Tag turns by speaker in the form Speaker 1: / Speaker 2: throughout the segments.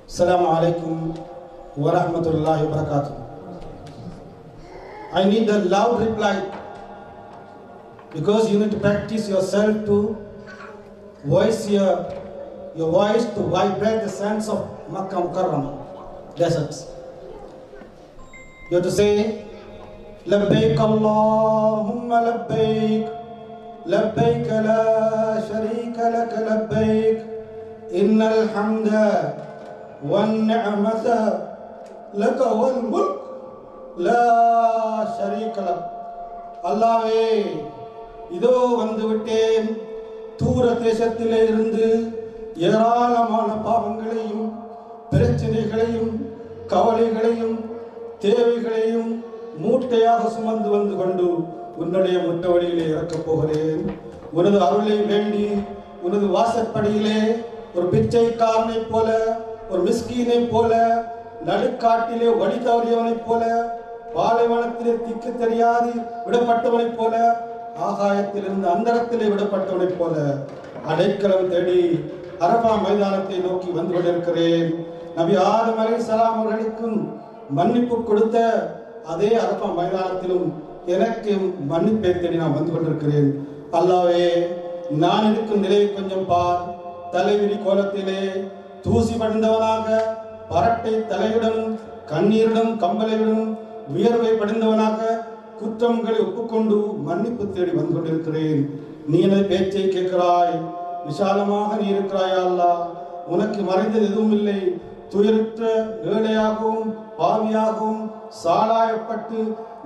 Speaker 1: Assalamu alaikum wa rahmatullahi wa barakatuh. I need a loud reply because you need to practice yourself to voice your voice to vibrate the sense of Makkah Mukarramah deserts. You have to say, Labbaik Allahumma labbaik, labbaik la sharika laka labbaik, innal hamda wan ni'mata laka wal mulk la sharika lak. அல்லாஹ்வே, இதோ வந்து விட்டேன். தூர தேசத்திலே இருந்து ஏராளமான பாவங்களையும் பிரச்சனைகளையும் கவலைகளையும் தேவைகளையும் மூட்டையாக சுமந்து வந்து கொண்டு உன்னுடைய முட்டவழியிலே இறக்கப் போகிறேன். உனது அருளை வேண்டி உனது வாசற்படியிலே ஒரு பிச்சைக்காரனைப் போல, ஒரு மிஸ்கீனைப் போல, நடுக்காட்டிலே வழி தவறியவனைப் போல, பாலைவனத்திலே திக்கு தெரியாது விடப்பட்டவனைப் போல, ஆகாயத்திலிருந்து அந்தரத்திலே விடப்பட்டவனைப் போல அடைக்கலம் தேடி அரபா மைதானத்தை நோக்கி வந்து கொண்டிருக்கிறேன். நபி ஆதம் அலைஹிஸ்ஸலாம் அவர்களுக்கும் மன்னிப்பு கொடுத்த அதே அரபா மைதானத்திலும் எனக்கு மன்னிப்பை தேடி நான் வந்து கொண்டிருக்கிறேன். அல்லாஹ்வே, நான் இருக்கும் நிலையை கொஞ்சம் பார். தலைவிரி கோலத்திலே தூசி படிந்தவனாக, பரட்டை தலையுடனும் கண்ணீருடன் கம்பளையுடன் வியர்வை படிந்தவனாக குற்றங்களை ஒப்புக்கொண்டு மன்னிப்பு தேடி வந்து கொண்டிருக்கிறேன். நீ எனது பேச்சை கேட்கிறாய், விசாலமாக நீ இருக்கிறாயா அல்லாஹ். உனக்கு மறைந்தது எதுவும் இல்லை. துயருற்ற ஏழையாகவும் பாவியாகவும் சாலாயப்பட்டு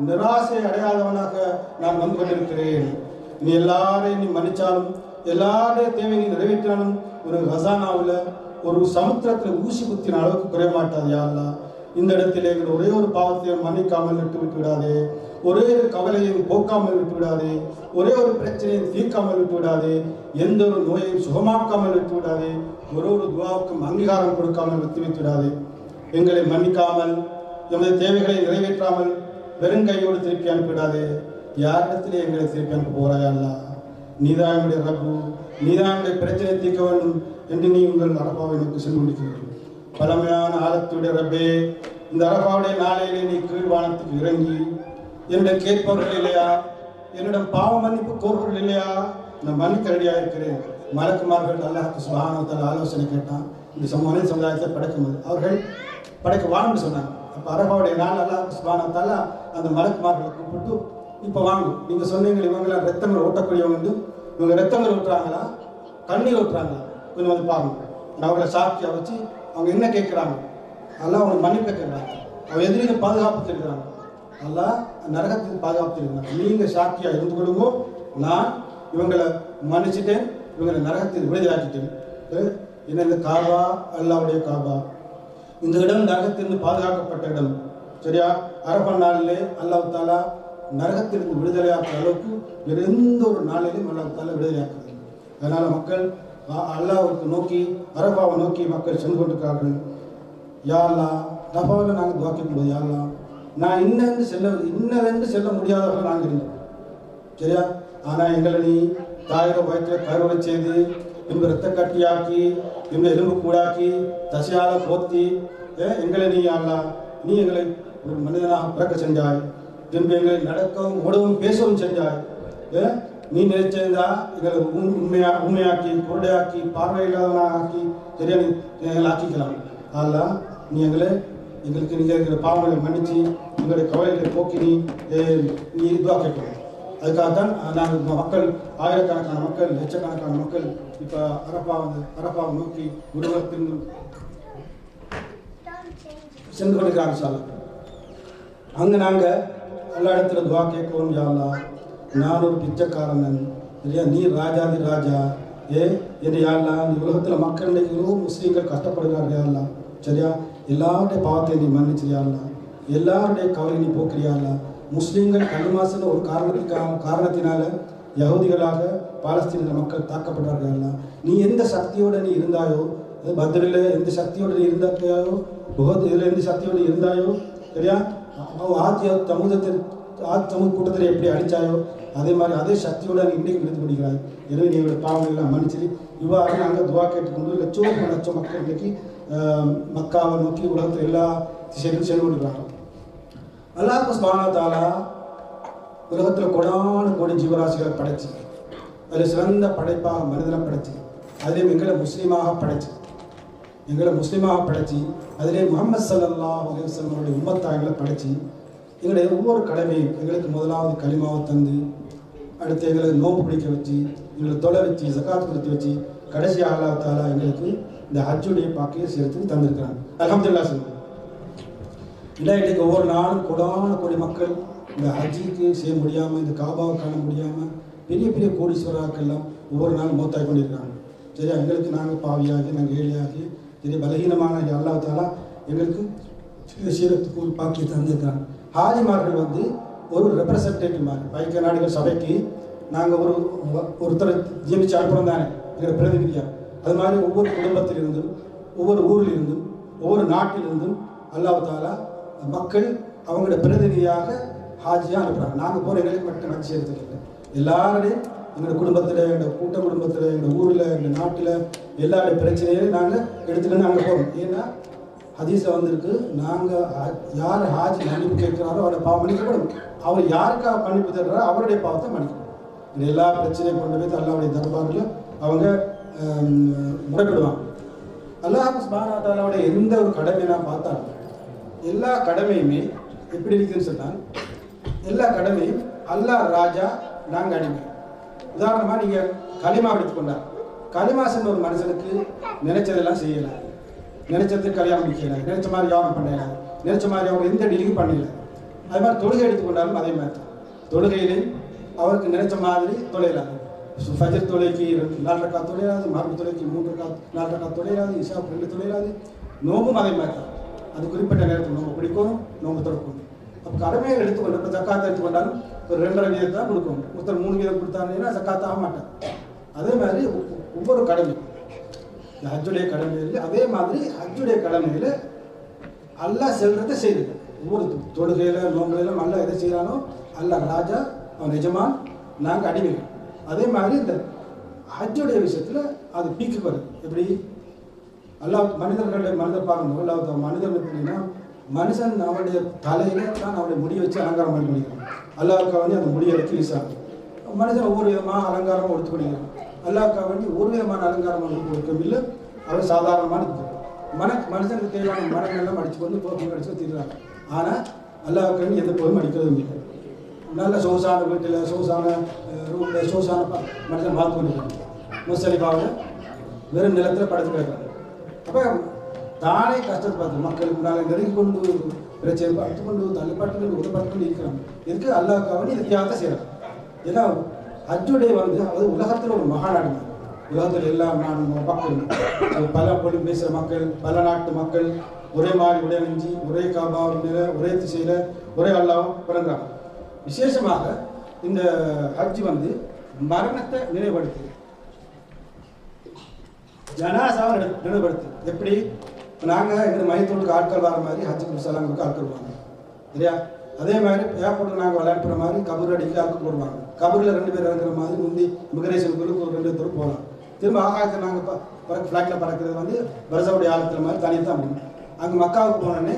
Speaker 1: நிராசை அடையாதவனாக நான் வந்து கொண்டிருக்கிறேன். நீ எல்லாரையும் நீ மன்னிச்சாலும், எல்லாருடைய தேவை நீ நிறைவேற்றினாலும் உனக்கு ஹசானாவில் ஒரு சமுத்திரத்தில் ஊசி குத்தின அளவுக்கு குறைய மாட்டாது யா அல்லாஹ். இந்த இடத்திலே எங்கள் ஒரே ஒரு பாவத்தையும் மன்னிக்காமல் விட்டு விடாதே, ஒரே ஒரு கவலையும் போக்காமல் விட்டு விடாதே, ஒரே ஒரு பிரச்சனையும் தீர்க்காமல் விட்டு விடாதே, எந்த ஒரு நோயையும் சுகமாக்காமல் விட்டு விடாதே, ஒரு துவாவுக்கும் அங்கீகாரம் கொடுக்காமல் விட்டு விடாதே. எங்களை மன்னிக்காமல் எமது தேவைகளை நிறைவேற்றாமல் வெறுங்கையோடு திருப்பி அனுப்பிவிடாதே. யாரிடத்திலே எங்களை திருப்பி அனுப்ப போறாயா அல்லாஹ்? நீதான் என்னுடைய ரப்பு, நீதான் என்னுடைய பிரச்சனை தீர்க்க வேண்டும் என்று நீ உங்கள் அரபாவை நோக்கி சென்று முடிக்கிறீர்கள். பழமையான ஆழத்துடைய ரப்பே, இந்த அரபாவுடைய நாளையிலே நீ கீழ்வானத்துக்கு இறங்கி என்னிடம் கேட்பவர்கள் இல்லையா, என்னிடம் பாவ மன்னிப்பு கோர்வர்கள் இல்லையா? நான் மன்னிக்க ரெடியாக இருக்கிறேன். மலக்குமார்கள் அல்லாஹ் சுப்ஹானஹு வ தஆலா ஆலோசனை கேட்டான். இந்த மனித சமுதாயத்தை படைக்கும்போது அவர்கள் படைக்க வாங்கன்னு சொன்னாங்க. அப்போ அரபாவுடைய நாள் அல்லாஹ் சுப்ஹானஹு வ தஆலா அந்த மலக்குமார்களை கூப்பிட்டு, இப்போ வாங்க, நீங்கள் சொன்னீங்க இவங்களாம் ரத்தங்கள் ஓட்டக்கூடியவங்க, இவங்க ரத்தங்கள் ஊட்டுறாங்களா கண்ணீர் ஊட்டுறாங்களா, கொஞ்சம் வந்து பாருங்க. நான் அவங்களை சாட்சியாக வச்சு அவங்க என்ன கேட்குறாங்க, அல்லாஹ் அவங்க மன்னிப்பு கேட்குறாங்க. அவங்க எதிரிங்க பாதுகாப்பு தெரிகிறாங்க, அல்லாஹ் நரகத்துக்கு பாதுகாப்பு தெரிகிறாங்க. நீங்கள் சாட்சியாக இருந்து கொடுங்கோ, நான் இவங்களை மன்னிச்சுட்டேன், இவங்களை நரகத்தில் விடுதலாக்கிட்டேன். என்ன இந்த காபா அல்லாஹ்வுடைய காபா, இந்த இடம் நரகத்திலிருந்து பாதுகாக்கப்பட்ட இடம். சரியா? அரபா நாளிலே அல்லாஹ் தாலா நரகத்திலிருந்து விடுதலையாக்குற அளவுக்கு வேறு எந்த ஒரு நாளிலும் அல்லாஹ் தாலா விடுதலையாக்குறது. அதனால மக்கள் அல்லாஹ்வுக்கு நோக்கி, அரபாவை நோக்கி மக்கள் சென்று கொண்டிருக்கிறார்கள். யா அல்லாஹ், அரபாவில் நாங்கள் துஆ கேட்கும்போது, யா அல்லாஹ், நான் இன்னதென்று செல்ல முடியாதவர்கள் நாங்கள் இருந்தோம். சரியா? ஆனால் எங்களை நீ தாயிர வயிற்றில் கருவறை செய்து, பின்பு ரத்த கட்டியாக்கி, பின்பு எலும்பு கூடாக்கி, தசையால போத்தி எங்களை நீ அல்லாஹ், நீ எங்களை ஒரு மனிதனாக பிறக்க செஞ்சாய். பின்பு எங்களை நடக்கவும் ஓடவும் பேசவும் செஞ்சாய். நீ நினைச்சிருந்தா எங்களை உண்மையாக்கி குருடையாக்கி பார்வையில்லாதவனாக ஆக்கி, சரியா, நீ எங்களை ஆக்கிக்கலாம். அல்லாஹ், நீ எங்களுக்கு நீங்கள் இருக்கிற பாவங்களை மன்னிச்சு எங்களுடைய கவலைகளை போக்கி நீ இதுவாக கேட்கணும். அதுக்காகத்தான் நாங்கள் மக்கள், ஆயிரக்கணக்கான மக்கள், லட்சக்கணக்கான மக்கள் இப்போ அரபாவை நோக்கி உருவத்திலிருந்து சென்று கொண்டிருக்காங்க. சார், அங்கே நாங்கள் எல்லா இடத்துல துவா கேட்கவும், யா அல்லாஹ், நான் ஒரு பிச்சைக்காரன், இல்லையா, நீ ராஜாதி ராஜா, என்று யா அல்லாஹ், இந்த உலகத்தில் மக்கள் இன்றைக்கு எவ்வளோ முஸ்லீம்கள் கஷ்டப்படுகிறார்கள் யா அல்லாஹ். சரியா? எல்லாருடைய பாவத்தை நீ மன்னிச்சிரியா அல்லாஹ், எல்லாருடைய கவலை நீ போக்குறியா அல்லாஹ். முஸ்லீம்கள் கல்மாசில் ஒரு காரணத்தினால யஹூதிகளாக பாலஸ்தீன மக்கள் தாக்கப்பட்டார்கள் அல்லாஹ். நீ எந்த சக்தியோடு நீ இருந்தாயோ, பத்ரில் எந்த சக்தியோடு நீ இருந்தாயோ, இதில் எந்த சக்தியோடு இருந்தாயோ, சரியா, சமூக கூட்டத்தில் எப்படி அழிச்சாயோ அதே மாதிரி அதே சக்தியோடு நீ இன்றைக்கு நிறுத்தி முடிக்கிறாய். எனவே நீ பாவங்கள் எல்லாம் மன்னிச்சு இவ்வாறு நாங்கள் துவா கேட்டுக்கொண்டு லட்சம் மக்கள் இன்றைக்கு மக்காவை நோக்கி உலகத்தில் எல்லா திசையிலும் சென்று கொண்டிருக்கிறாங்க. அல்லாஹ் சுப்ஹானஹு வ தஆலா உலகத்தில் கோடான கோடி ஜீவராசிகளை படைச்சு அதில் சிறந்த படைப்பாக மனிதனை படைச்சு அதிலே எங்களை முஸ்லீமாக படைச்சு அதிலே முஹம்மது ஸல்லல்லாஹு அலைஹி வஸல்லம் அவருடைய உம்மத்தாய்களை படைச்சு எங்களுடைய ஒவ்வொரு கடமையும் எங்களுக்கு முதலாவது கலிமாவை தந்து அடுத்து எங்களை நோம்பு பிடிக்க வச்சு எங்களை தொலை வச்சு ஜகாத் கொடுத்து வச்சு கடைசியாக அல்லாஹ் தஆலா எங்களுக்கு இந்த ஹஜ்ஜுடைய பாக்கியை சேர்த்து தந்திருக்கிறாங்க. அல்ஹம்துலில்லாஹ் சொல்லுங்கள். இன்றைக்கு ஒவ்வொரு நாளும் கோடான கோடி மக்கள் இந்த ஹஜ்ஜுக்கு செய்ய முடியாமல் இந்த காபாவை காண முடியாமல் பெரிய பெரிய கோடீஸ்வராக்கெல்லாம் ஒவ்வொரு நாளும் மூத்தாய் கொண்டிருக்காங்க. சரியா, எங்களுக்கு நாங்கள் பாவியாகி நாங்கள் ஏழையாகி சரி பலகீனமான அல்லாஹ் தஆலா எங்களுக்கு சீரத்துக்கு ஒரு பாக்கியை தந்திருக்கிறாங்க. ஹாஜிமார்கள் வந்து ஒரு ரெப்ரசன்டேட்டிவ் மாதிரி ஐக்கிய நாடுகள் சபைக்கு நாங்கள் ஒருத்தரை நியமித்து அனுப்புகிறோம் தானே எங்களை பிரதிநிதியாக. அது மாதிரி ஒவ்வொரு குடும்பத்திலிருந்தும் ஒவ்வொரு ஊரிலிருந்தும் ஒவ்வொரு நாட்டிலிருந்தும் அல்லாஹ் தஆலா மக்கள் அவங்களோட பிரதிநிதியாக ஹாஜியாக அனுப்புகிறாங்க. நாங்கள் போகிற எங்களுக்கு மட்டும் ஹஜ் செய்யறதுக்கு இல்லை, எல்லாருடையும் எங்களோட குடும்பத்தில் எங்களோட கூட்ட குடும்பத்தில் எங்கள் ஊரில் எங்கள் நாட்டில் எல்லாருடைய பிரச்சனையும் நாங்கள் எடுத்துக்கிட்டு அங்கே போகிறோம். ஏன்னா ஹதீஸில் வந்திருக்கு, நாங்கள் யார் ஹாஜி மன்னிப்பு கேட்குறாரோ அவரோட பாவம் மன்னிக்கப்படும், அவர் யாருக்காக மன்னிப்பு தர்றாரோ அவருடைய பாவத்தை மன்னிக்கணும். இந்த எல்லா பிரச்சனையும் கொண்டு போய் அல்லாஹ்வுடைய தர்பாரில் அவங்க முறைப்படுவாங்க. அல்லாஹ் சுப்ஹானஹு வ தஆலாவுடைய எந்த ஒரு கடமையை நான் பார்த்தாலும் எல்லா கடமையுமே எப்படி இருக்குதுன்னு சொன்னால் எல்லா கடமையும் அல்லாஹ் ராஜா நாங்கள் அடிமை. உதாரணமாக நீங்கள் கலிமா எடுத்துக்கொண்டார், கலிமா சொன்ன ஒரு மனுஷனுக்கு நினைச்சதெல்லாம் செய்யலை, நினைச்சதுக்கு கல்யாணம் முடிக்கல, நினைச்ச மாதிரி யோகம் பண்ணல, நினைச்ச மாதிரி அவர் எந்த டீலிங்கும் பண்ணல. அது மாதிரி தொழுகை எடுத்துக்கொண்டாலும் அதே மாதிரி தான். தொழுகையிலையும் அவருக்கு நினைச்ச மாதிரி தொலைலாது. ஃபஜர் தொலைக்கு 4 ரக்காத் தொலைலாது, மகரிப் தொலைக்கு 4 ரக்காத் தொலைலாது, இஷா 2 தொலைலாது. நோம்பும் அதே மாதிரி தான். அது குறிப்பிட்ட நேரத்தில் நோம்பு பிடிக்கணும், நோம்பு திறக்கணும். அப்போ கடமையை எடுத்துக்கொண்டு இப்போ ஜக்காத்தை எடுத்துக்கொண்டாலும் ஒரு 2.5 வீதம் தான் கொடுக்கணும். ஒருத்தர் 3 வீதம் கொடுத்தாருன்னா ஜக்காத்து ஆக மாட்டார். அதே மாதிரி ஒவ்வொரு கடமை ஹஜ்ஜுடைய கடமையில் அதே மாதிரி ஹஜ்ஜுடைய கடமையில் அல்லாஹ் செல்றதை செய்யுது. ஒவ்வொரு தொழுகையில் நோம்புலையிலும் அல்லாஹ் எதை செய்கிறானோ அல்லாஹ் ராஜா, அவன் எஜமான், நாங்கள் அடிமைகள். அதே மாதிரி இந்த ஹஜ்ஜுடைய விஷயத்தில் அது பீக்கு வருது. எப்படி அல்லாஹ் மனிதர் பார்க்கணும். அல்லாஹ் மனிதன் எப்படின்னா மனுஷன் அவனுடைய தலையில தான் அவனுடைய முடியை வச்சு அலங்காரம் பண்ணி பண்ணிக்கிறான். அல்லாஹ்வுக்காக வேண்டி அந்த முடியை எடுத்து வீசாங்க. மனுஷன் ஒவ்வொரு விதமாக அலங்காரமாக எடுத்து பண்ணிக்கிறான். அல்லாஹ்வுக்காக வேண்டி ஒரு விதமான அலங்காரம் கொடுக்கவில்லை, அவன் சாதாரணமான மனுஷனுக்கு தேவையான மரங்கள்லாம் அடிச்சு கொண்டு போக்கு அடிச்சு திடுறாங்க. ஆனால் அல்லாஹ்வுக்காக வேண்டி எந்த போயும் அடிக்கிறதும் இல்லை. நல்ல சொகுசான வீட்டில் சொகுசான ரூமில் சொகுசான மனுஷன் பார்த்து கொண்டிருக்காங்க. முஸ்தலிஃபாவில் வெறும் நிலத்தில் படுத்து கிடக்கிறாங்க. அப்போ தானே கஷ்டத்தை பார்த்து மக்களுக்கு மேலே நெருங்கி கொண்டு பிரச்சனை பார்த்து கொண்டு தள்ளிப்பாட்டு உதப்பாட்டு கொண்டு இருக்கிறாங்க. இதுக்கு அல்லாஹ்வுக்காக வேண்டி இந்த தியாகத்தை செய்கிறாங்க. ஏன்னா ஹஜ்ஜுடைய அதாவது உலகத்தில் ஒரு மகாநாடு, உலகத்தில் எல்லா மக்கள் பல மொழி பேசுகிற மக்கள், பல நாட்டு மக்கள் ஒரே மாதிரி உடைய அணிஞ்சி ஒரே காபாவில் ஒரே திசையில் ஒரே அல்லாவும் பிறந்தாங்க. விசேஷமாக இந்த ஹஜ் மரணத்தை நினைவுபடுத்து, ஜனாசாவை நினைவுபடுத்து. எப்படி நாங்கள் எங்கள் மையத்தோளுக்கு ஆட்கள் வர மாதிரி ஹஜ்ஜுக்கு சலாங்களுக்கு ஆட்கள் வருவாங்க இல்லையா? அதே மாதிரி ஏர்போர்ட்டில் நாங்கள் விளையாடுற மாதிரி கபூர் அடிக்கல ஆட்கள் போடுவாங்க. கபூரில் 2 பேர் இறங்குற மாதிரி முந்தி இமிகிரேஷனுக்குள்ள ஒரு 2 பேர் போகலாம். திரும்ப ஆகாயத்தில் நாங்கள் ஃப்ளைட்டில் பறக்கிறது வருஷவுடைய ஆழத்தில் மாதிரி தனியாக தான் முடியும். அங்கே மக்காவுக்கு போனோடனே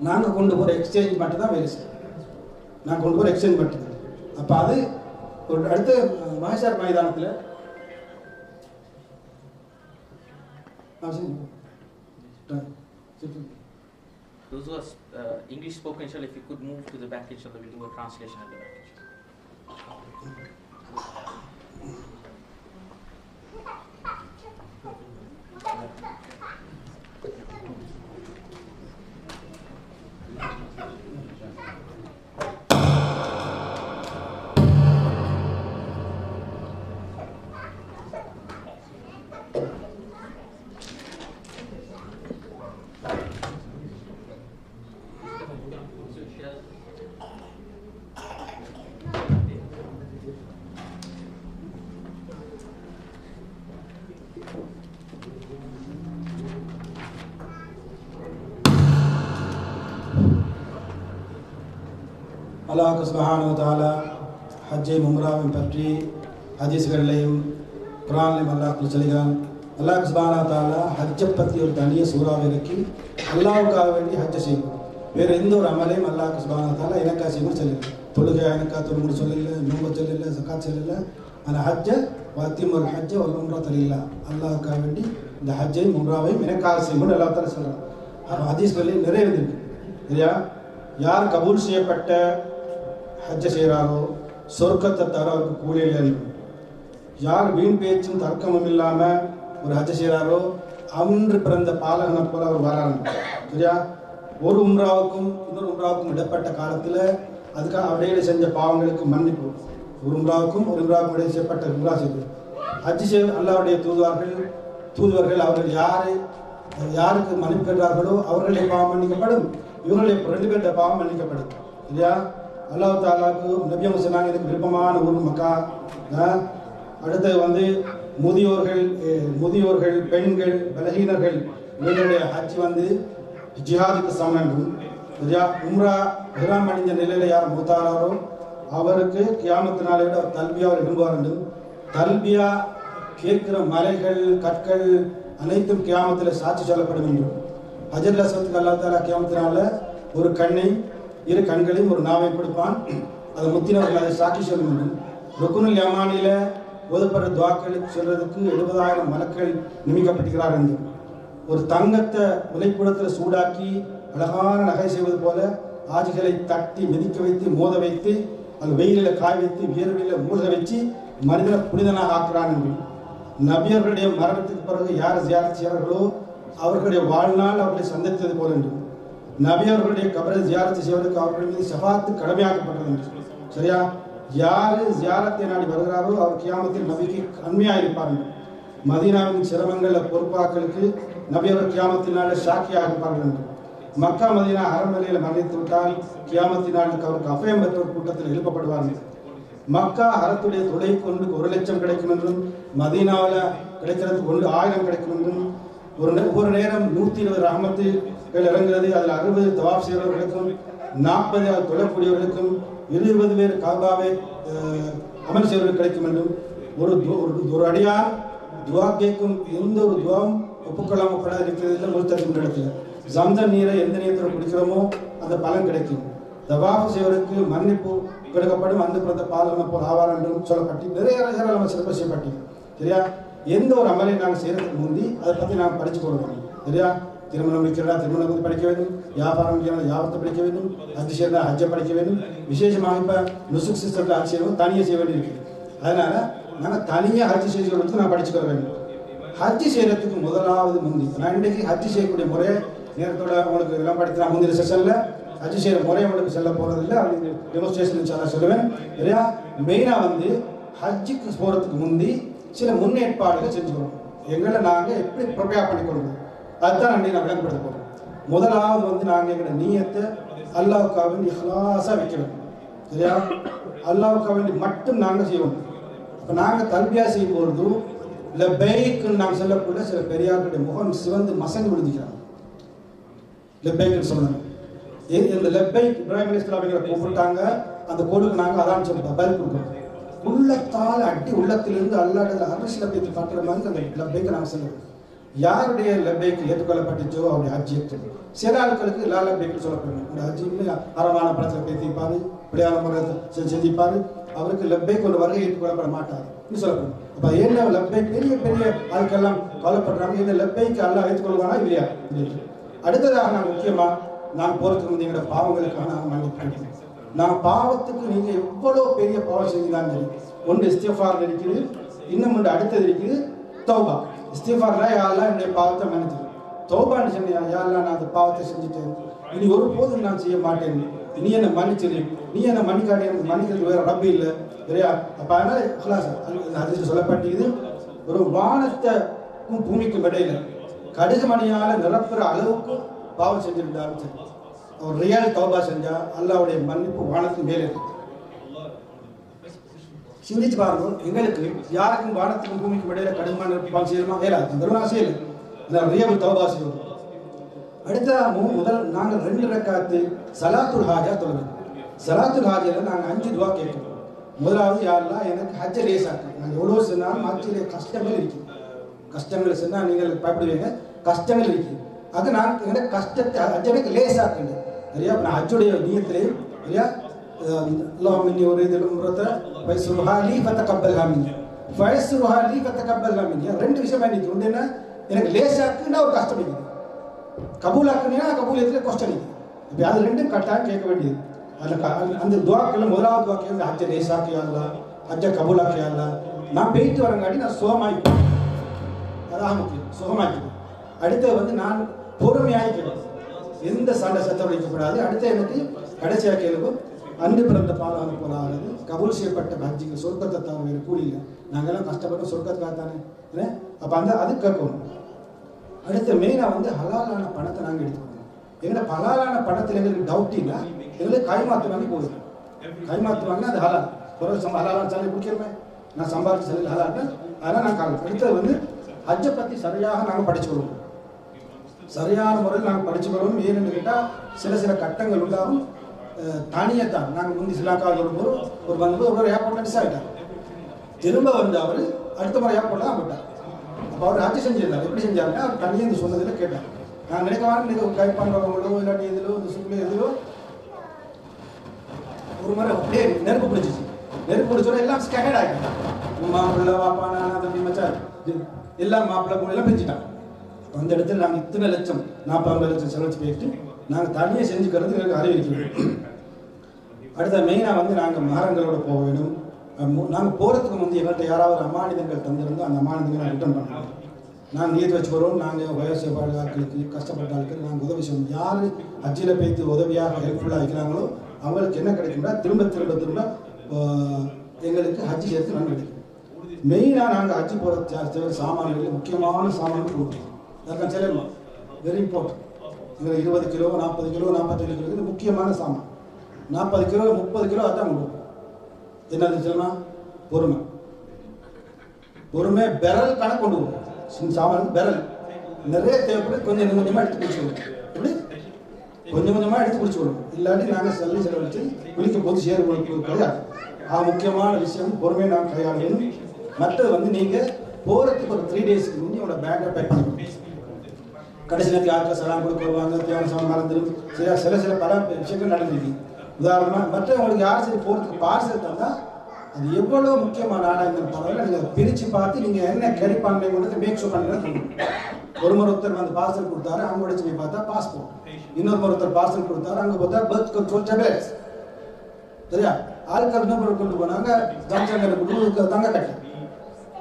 Speaker 1: நாங்கள் கொண்டு போகிற எக்ஸ்சேஞ்ச் மட்டும் தான் வேலை செய்யும். நாங்கள் கொண்டு போகிற எக்ஸ்சேஞ்ச் மட்டும் தான். அப்போ அது ஒரு அடுத்த மஹ்ஷர் மைதானத்தில்
Speaker 2: Those who are English spoken, inshallah, if you could move to the back, inshallah, we'll do a translation at the back.
Speaker 1: அல்லாஹ் சுப்ஹானஹு வ தஆலா ஹஜ்ஜை உம்ராவை பற்றி ஹதீஸ்களிலையும் குர்ஆனில் அல்லாஹ் சொல்கிறான், அல்லாஹ் சுப்ஹானஹு வ தஆலா ஹஜ்ஜை பற்றி ஒரு தனிய சூறாவை இறக்கி அல்லாஹ்வுக்காக வேண்டி ஹஜ்ஜை செய்யும். வேறு எந்த ஒரு அமலையும் அல்லாஹ் சுப்ஹானஹு வ தஆலா எனக்கா செய்யணும்னு சொல்லல. தொழுகை எனக்கா தொழுமுறை சொல்லல, நோன்பு சொல்லல, ஜக்காத் சொல்லல. அந்த ஹஜ்ஜை வாத்திமுல் ஹஜ்ஜ வல் உம்ரத லில்லாஹ், அல்லாஹ்வுக்காக வேண்டி இந்த ஹஜ்ஜையும் உம்ராவையும் எனக்காக செய்யணும்னு அல்லாஹ் தஆலா சொல்கிறான். ஹதீஸ்களில் நிறைய வந்திருக்கு இல்லையா? யார் கபூல் செய்யப்பட்ட ஹஜ்ஜை செய்கிறாரோ சொர்க்கத்தை தவிர அவருக்கு கூலி இல்லை. யார் வீண் பேச்சும் தர்க்கமும் இல்லாமல் ஒரு ஹஜ்ஜை செய்கிறாரோ அன்று பிறந்த பாலகனை போல அவர் வராங்க. சரியா? ஒரு உம்ராவுக்கும் இன்னொரு உம்ராவுக்கும் இடப்பட்ட காலத்தில் அதுக்காக அப்படியே செஞ்ச பாவங்களுக்கு மன்னிப்பு. ஒரு உம்ராவுக்கும் இடையே செய்யப்பட்ட உம்ரா செய்து ஹஜ் செய்ய அல்லாஹ்வுடைய தூதுவர்கள் அவர்கள் யாருக்கு மன்னிப்பு கேட்டார்களோ அவர்களுடைய பாவம் மன்னிக்கப்படும், இவர்களுடைய 2 பேருடைய பாவம் மன்னிக்கப்படும். இல்லையா? அல்லாஹ் தாலாவுக்கு நபியம் சொன்னாங்க, எனக்கு விருப்பமான ஊர் மக்கா. அடுத்தது முதியோர்கள், பெண்கள், பலகீனர்கள் இவர்களுடைய ஹஜ் ஜிஹாதுக்கு சமம் என்றும், உம்ரா இஹ்ராம் அணிஞ்ச நிலையில் யார் மூத்தாராரோ அவருக்கு கியாமத்து நாளை விட தல்பியா அவர் விரும்புவார் என்றும், தல்பியா கேட்கிற மலைகள் கற்கள் அனைத்தும் கியாமத்தில் சாட்சி சொல்லப்படும் என்றும், ஹஜர் அஸ்வத்துக்கு அல்லாஹ் தஆலா கியாமத்தினால ஒரு கண்ணை 2 கண்களையும் ஒரு நாவை கொடுப்பான், அதை முத்தினவர்கள் அதை சாட்சி சொல்லும் என்றும், ருக்குனுல் யமானில ஓதப்படுற துவாக்களுக்கு சொல்றதுக்கு 70,000 மலக்கள் நியமிக்கப்பட்டிருக்கிறார் என்றும், ஒரு தங்கத்தை விளைக்கூடத்தில் சூடாக்கி அழகான நகை செய்வது போல ஆஜிகளை தட்டி மிதிக்க வைத்து மோத வைத்து அது வெயிலில் காய வைத்து வியர்வையில் மூழ்க வச்சு மனிதனை புனிதனாக ஆக்குறான் என்றும், நபியர்களுடைய மரணத்துக்கு பிறகு யார் ஜியாரத் செய்வார்களோ அவர்களுடைய வாழ்நாள் அவர்களை சந்தித்தது போல என்றும், நபியர்களுடைய கபரை ஜியாரத்து செய்வதற்கு அவர்கள் மீது ஷஃபாத்து கடமையாக்கப்பட்டது என்று. சரியா? யார் ஜியாரத்தை நாடி வருகிறாரோ அவர் கியாமத்தில் நபிக்கு அண்மையாக இருப்பார் என்று. மதீனாவின் சிரமங்கள பொறுப்பாக்களுக்கு நபியவர் கியாமத்தினால சாக்கியாக இருப்பார்கள் என்று. மக்கா மதீனா அரண்மனையில் மரணித்து விட்டால் கியாமத்தினாலுக்கு அவருக்கு அபயம் பெற்றோர் கூட்டத்தில் எழுப்பப்படுவார் என்று. மக்கா ஹரத்துடைய தொலை கொண்டு 1 லட்சம் கிடைக்கும் என்றும், மதீனாவில் கிடைக்கிறதுக்கு 1000 கிடைக்கும் என்றும், ஒவ்வொரு நேரம் 120 ரஹமத்துகள் இறங்குறது, அதில் 60 தவாப் செய்கிறவர்களுக்கும் 40 அது தொழக்கூடியவர்களுக்கும் 20 பேர் காபாவை அமல் செய்வர்கள் கிடைக்கும் என்றும், ஒரு அடியார் துவா கேட்கும் எந்த ஒரு துவாவும் ஒப்புக்கொள்ளாமப்படாது இருக்கிறது முழுத்தரிக்கும் இடத்துல ஜம்சம் நீரை எந்த நீரத்தில் குடிக்கிறோமோ அந்த பலன் கிடைக்கும். தவாஃப் செய்வதற்கு மன்னிப்பு கொடுக்கப்படும், அந்த பிறந்த பாலனை போல் ஆவார் என்றும் சொல்லப்பட்டு நிறைய ஏராளமான சிறப்பு செய்யப்பட்டு. சரியா? எந்த ஒரு அமலை நாங்கள் செய்கிறதுக்கு முந்தி அதை பற்றி நாங்கள் படித்து கொடுக்கணும். சரியா? திருமணம் முடிக்கிறதா திருமணம் பற்றி படிக்க வேண்டும், வியாபாரம் முடிக்கிறதா வியாபாரத்தை படிக்க வேண்டும், ஹஜ் செய்யறதா ஹஜ்ஜை படிக்க வேண்டும். விசேஷமாக இப்போ நுசுக் சிஸ்டத்தில் ஹஜ் செய்யணும், தனியாக செய்ய வேண்டியிருக்கு. அதனால் நாங்கள் தனியாக ஹஜ் செய்யறதுக்கு நான் படிச்சுக்கிற வேண்டும். ஹஜ் செய்கிறதுக்கு முதலாவது முந்தி நான் இன்றைக்கு ஹஜ் செய்யக்கூடிய முறையை நேரத்தோட உங்களுக்கு எல்லாம் படித்து முந்தைய செஷனில் ஹஜ் செய்கிற முறை உங்களுக்கு செல்ல போகிறதில்லை, அப்படி டெமோஸ்ட்ரேஷன் சொல்லுவேன். இல்லையா? மெயினாக ஹஜ்ஜுக்கு போகிறதுக்கு முந்தி சில முன்னேற்பாடுகள் செஞ்சுக்கிறோம். எங்களை நாங்கள் எப்படி ப்ரிப்பேர் பண்ணிக்கொள்வோம் அதுதான் நான் விளங்கப்படுத்த போகிறோம். முதலாவது நாங்கள் எங்களோட நீயத்தை அல்லாஹ்வுக்காக வேண்டி இஹ்லாஸாக வைக்க வேண்டும். சரியா? அல்லாஹ்வுக்காக வேண்டி மட்டும் நாங்கள் செய்வோம். இப்போ நாங்கள் தல்பியா செய்யும் பொழுது லெபைக்குன்னு நாங்கள் சொல்லக்கூடிய சில பெரியார்களுடைய முகம் சிவந்து மசங்கி விழுந்துக்கிறாங்க. லெபைக்குன்னு சொன்னாங்க. இந்த லெபைக் இப்ராஹிம் அலைஹிஸ்ஸலாமிங்களை கூப்பிட்டாங்க, அந்த கோடுக்கு நாங்கள் அதான் சொல்லுவோம் பதில் கொடுக்குறோம். உள்ளத்தால் அடி உள்ளத்திலிருந்து அல்லாஹ்வுடைய அரசியலை பற்றி பார்க்குற மாதிரி அந்த லெபைக்கை நாங்கள் சொல்லுவோம். யாருடைய லெபைக்கு ஏற்றுக்கொள்ளப்பட்டுச்சோ அவருடைய ஹஜ் ஏற்று. சில ஆட்களுக்கு லா லெபைக்கு சொல்லப்படும். அந்த ஹஜ்ஜின்னு அறமான படத்தில் பேசிப்பார், விளையாட முறை செஞ்சிப்பார், அவருக்கு லெபைக் ஒரு வருகை ஏற்றுக்கொள்ளப்பட மாட்டார் சொல்லப்படும். அப்போ என்ன லெபைக் பெரிய பெரிய ஆட்கள்லாம் கவலைப்படுறாங்க, இந்த லெபைக்கு அல்லாஹ் ஏற்றுக்கொள்வானா இல்லையா? அடுத்ததாக நான் முக்கியமாக நான் போகிறதுக்கு வந்து எங்களோட பாவங்களுக்கான மன்னிப்பு. நான் பாவத்துக்கு நீங்கள் எவ்வளோ பெரிய பாவம் செஞ்சுதான் சரி, ஒன்று இஸ்திஃபார் இருக்குது, இன்னும் ஒன்று அடுத்தது இருக்குது தௌபா. இஸ்திஃபார்னா யாரெல்லாம் என்னுடைய பாவத்தை மன்னிச்சு, தௌபான்னு சொன்னியா யாரெல்லாம் நான் அந்த பாவத்தை செஞ்சுட்டேன், இனி ஒரு போதும் நான் செய்ய மாட்டேன், நீ என்னை மன்னிச்சிரு, நீ என்னை மன்னிக்காட்டி எனக்கு மன்னிக்கிறது வேறு ரப்பி இல்லை. சரியா? அப்போ அதனால் ஹலாஸ் அது சொல்லப்பட்டிருக்குது. ஒரு வானத்துக்கும் பூமிக்கும் இடையில கடுகு மணியால் நிரப்புற அளவுக்கு பாவம் செஞ்சுருந்தாலும் சரி, அவர் ரியல் தௌபா செஞ்சா அல்லாஹ்வுடைய மன்னிப்பு வானத்துக்கு மேலே இருக்கு. சிந்திச்சு பாருங்க, எங்களுக்கு யாருக்கும் வானத்துக்கும் பூமிக்கும் இடையில கடுமையான பாவம் செய்யணுமா? ஏலாது, அந்த நான் செய்யலை, நான் ரியல் தௌபா செய்யணும். அடுத்த நாங்கள் 2 ரக்காத்து சலாத்துல் ஹாஜா தொழுவோம். சலாத்துல் ஹாஜில் நாங்கள் 5 துவா கேட்கணும். முதலாவது யாரெல்லாம் எனக்கு ஹஜ்ஜை லேசாக்கு. நான் எவ்வளோ சொன்னாலும் ஹஜ்ஜிலே கஷ்டங்கள் இருக்குது. கஷ்டங்கள் சொன்னால் நீங்கள் பயப்படுவீங்க, கஷ்டங்கள் இருக்குது. ஆக நான் எங்களோட கஷ்டத்தை ஹஜ்ஜனுக்கு லேசாக்குங்க சரியா. நான் ஹஜ்ஜுடைய நீயத்திலேயும் சரியா அல்லாஹ் மின்னி ஒரு இதில் முறத்தை ஃபைஸ்ருஹாலி ஃபதகப்பல்ஹா மின்னி ஃபைஸ்ருஹாலி ஃபதகப்பல்ஹா மின்னி. ரெண்டு விஷயம் வேண்டியது. ஒன்று என்ன, எனக்கு லேசாக்குன்னா ஒரு கஷ்டம் இருக்குது, கபூலாக்குனா கபூலியத்தில் கஷ்டம் இருக்குது. இப்போ அது ரெண்டும் கட்டாயம் கேட்க வேண்டியது. அதில் அந்த துவாக்கள் முதலாவது துவாக்கில் ஹஜ்ஜை லேசாக்கியாங்களா, ஹஜ்ஜை கபூலாக்கியாங்களா. நான் போயிட்டு வரங்காட்டி நான் சுகமாயிப்பேன், அதாக முக்கியம், சுகமாக்கிப்பேன். அடுத்து வந்து நான் பொறுமையாகிக்கிறேன், எந்த சண்டை சத்தம் வைக்கக்கூடாது. அடுத்து எனக்கு கடைசியாக கேளுக்கும் அன்று பிறந்த பாலாக போலாகிறது கபூல் செய்யப்பட்ட ஹஜ்ஜிக்கு சொர்க்கத்தை தவிர வேறு கூலியில். நாங்கள்லாம் கஷ்டப்பட்டு சொர்க்கத்துக்காக தானே என்ன. அப்போ அது கேட்கணும். அடுத்து மெயினாக வந்து ஹலாலான பணத்தை நாங்கள் எடுத்துக்கணும். எங்களுக்கு ஹலாலான பணத்தில் எங்களுக்கு டவுட் இல்லை, எங்களுக்கு கைமாற்றுவாங்க போகுது. கைமாற்றுவாங்க அது ஹலால். ஒரு ஹலாலான சலை குடிக்கிறமே, நான் சம்பாதிச்ச சலையில் ஹலால்னு அதெல்லாம் நான் காலம். அடுத்தது வந்து ஹஜ்ஜை பற்றி சரியாக நாங்கள் படிச்சுக்கணும், சரியான முறையில் நாங்கள் படிச்சுக்கணும். ஏன்னு கேட்டால் சில கட்டங்கள் உண்டாகும். தனியாக தான் நாங்கள் முந்தி சிலாக்காவில் வரும்போது ஒரு வந்து ஒரு ஏர்போர்ட்டில் மிஸ் ஆகிட்டார். திரும்ப வந்து அவர் அடுத்த முறை ஏர்போர்ட்டில் தான் போட்டார். அப்போ அவர் ஹஜ்ஜை செஞ்சிருந்தார். எப்படி செஞ்சாருன்னா அவர் தனியாக இந்த சொன்னதில் கேட்டார். நான் நினைக்கவான நீங்கள் கைட் பண்ணுறவங்களோ இல்லாட்டி இதிலோ இந்த சுற்றுலோ எதிலோ ஒரு முறை அப்படியே நெருப்பு பிடிச்சிச்சு. நெருப்பு பிடிச்சோட எல்லாம் ஸ்கேட்டட் ஆகிட்டாங்க. மாப்பிள்ளை வாப்பா நான் தம்பி மச்சான் எல்லாம் மாப்பிள்ளை கூட எல்லாம் பிரிச்சுட்டாங்க. அந்த இடத்துல நாங்கள் இத்தனை லட்சம் 40 லட்சம் செலவச்சு போயிட்டு நாங்கள் தனியாக செஞ்சுக்கிறது எங்களுக்கு அறிவிக்கிறோம். அடுத்த மெயினாக வந்து நாங்கள் மரங்களோட போக வேணும். நாங்கள் போகிறதுக்கு முந்தைய எங்கள்கிட்ட யாராவது அமானிதங்கள் தந்திருந்து அந்த அமானிதங்களை ரிட்டர்ன் பண்ணணும். நாங்கள் நீதி வச்சு போகிறோம். நாங்கள் வயசு ஆட்களுக்கு கஷ்டப்பட்ட ஆட்களுக்கு நாங்கள் உதவி செய்யணும். யார் ஹஜ்ஜில் போய்த்து உதவியாக ஹெல்ப்ஃபுல்லாக இருக்கிறாங்களோ அவங்களுக்கு என்ன கிடைக்கும்னா திரும்ப எங்களுக்கு ஹஜ்ஜி சேர்த்து நாங்கள் கிடைக்கும். மெயினாக நாங்கள் ஹஜ்ஜி போகிற சாமான்கள் முக்கியமான சாமான்கள் கொடுக்கணும். அதுக்காக சொல்லலாம் வெரி இம்பார்ட்டன்ட். எங்களுக்கு 20 கிலோ 40 கிலோ 45 கிலோ இது முக்கியமான சாமான். 40 கிலோ 30 கிலோ அதான் கொடுக்கும். என்னது சொல்லலாம், பொறுமை பெரல் கணக்கு கொண்டு போகும். சாமான் பெரல் நிறைய தேவைப்படும். கொஞ்சம் கொஞ்சமாக எடுத்து குடிச்சுக்கணும். எப்படி கொஞ்சம் கொஞ்சமாக எடுத்து குடிச்சுக்கணும். இல்லாட்டி நாங்கள் செலவழித்து குளிக்கும் போது சேர் கிடையாது. முக்கியமான விஷயம் பொறுமையை நாங்கள் கையாளணும். மற்றது வந்து நீங்கள் போகிறதுக்கு ஒரு 3 டேஸ்க்கு முன்னே உங்களோட பேக்கை பேக் பண்ணிக்கணும். கடைசி நேரத்தில் யாருக்கும் சலாம் கொடுக்க வருவாங்க, தேவையான சாமான் மறந்துடும். சில பல விஷயங்கள் நடந்துருக்கு. உதாரணமாக மற்றவங்களுக்கு யார் சரி போகிறதுக்கு பார்சல் தந்தால் அது எவ்வளோ முக்கியமான ஆடாங்கள் பரவாயில்ல நீங்கள் பிரித்து பார்த்து நீங்கள் என்ன கேரி பண்ணுறீங்கிறது மேக் ஷோ பண்ணுறது. ஒருத்தர் வந்து பார்சல் கொடுத்தாரு, அவங்க உடச்சு போய் பார்த்தா பாஸ்போர்ட். ஒருத்தர் பார்சல் கொடுத்தாரு, அங்கே பார்த்தா பர்த் கண்ட்ரோல் டேப்லெட்ஸ். சரியா, ஆட்கள் என்ன கொண்டு போனாங்க ஜம்சங்கர் தங்க கட்டி.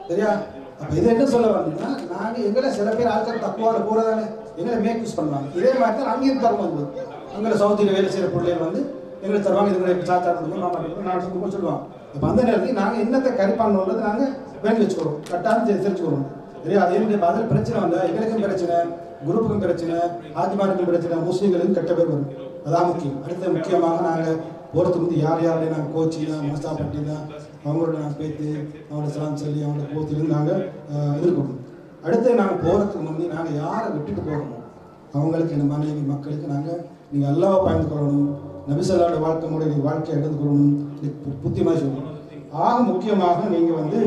Speaker 1: சரியா, அப்போ இதை என்ன சொல்ல வந்தீங்கன்னா நாங்கள் எங்களை சில பேர் ஆட்கள் தக்குவாக போகிறதானே எங்களை மேக் யூஸ் பண்ணுவாங்க. இதே மாதிரி தான் அங்கேயும் தருவாங்க. அங்கே சவுதியில் வேலை செய்கிற பிள்ளைகள் வந்து எங்களுக்கு தருவாங்க. இதுக்கு சாத்தா கொடுக்கும், மாமா கொடுக்கும், நான் கொடுக்கும் சொல்லுவாங்க. அப்போ அந்த நேரத்தில் நாங்கள் என்னத்தை கரி பண்ணணுன்றது நாங்கள் வேண்டி வச்சுக்கிறோம், கட்டாயம் தெரிஞ்சுக்கிறோம். சரியா, அதே மாதிரி அதில் பிரச்சனை வந்தால் எங்களுக்கும் பிரச்சனை, குரூப்புக்கும் பிரச்சனை, ஆதிமாருக்கும் பிரச்சனை, முஸ்லீம்களுக்கும் கெட்ட பேர் வரும். அதான் முக்கியம். அடுத்த முக்கியமாக நாங்கள் போகிறதுக்கு வந்து யாரையும் நாங்கள் கோச்சி தான் மஸ்தா பட்டி தான் அவங்களோட நாங்கள் பேத்து அவங்களோட சலாம் சொல்லி அவங்களோட போத்திலிருந்து நாங்கள் எதிர்கொள்ளணும். அடுத்து நாங்கள் போகிறதுக்கு முந்தி நாங்கள் யாரை விட்டுட்டு போகணும், அவங்களுக்கு இந்த மனைவி மக்களுக்கு நாங்கள் நீங்கள் அல்லாஹ்வை பயந்து கொள்ளணும், நபிசல்லாவோட வாழ்க்கை முறை நீங்கள் வாழ்க்கையை எடுத்து கொள்ளணும், புத்தியமாக சொல்லணும். முக்கியமாக நீங்கள் வந்து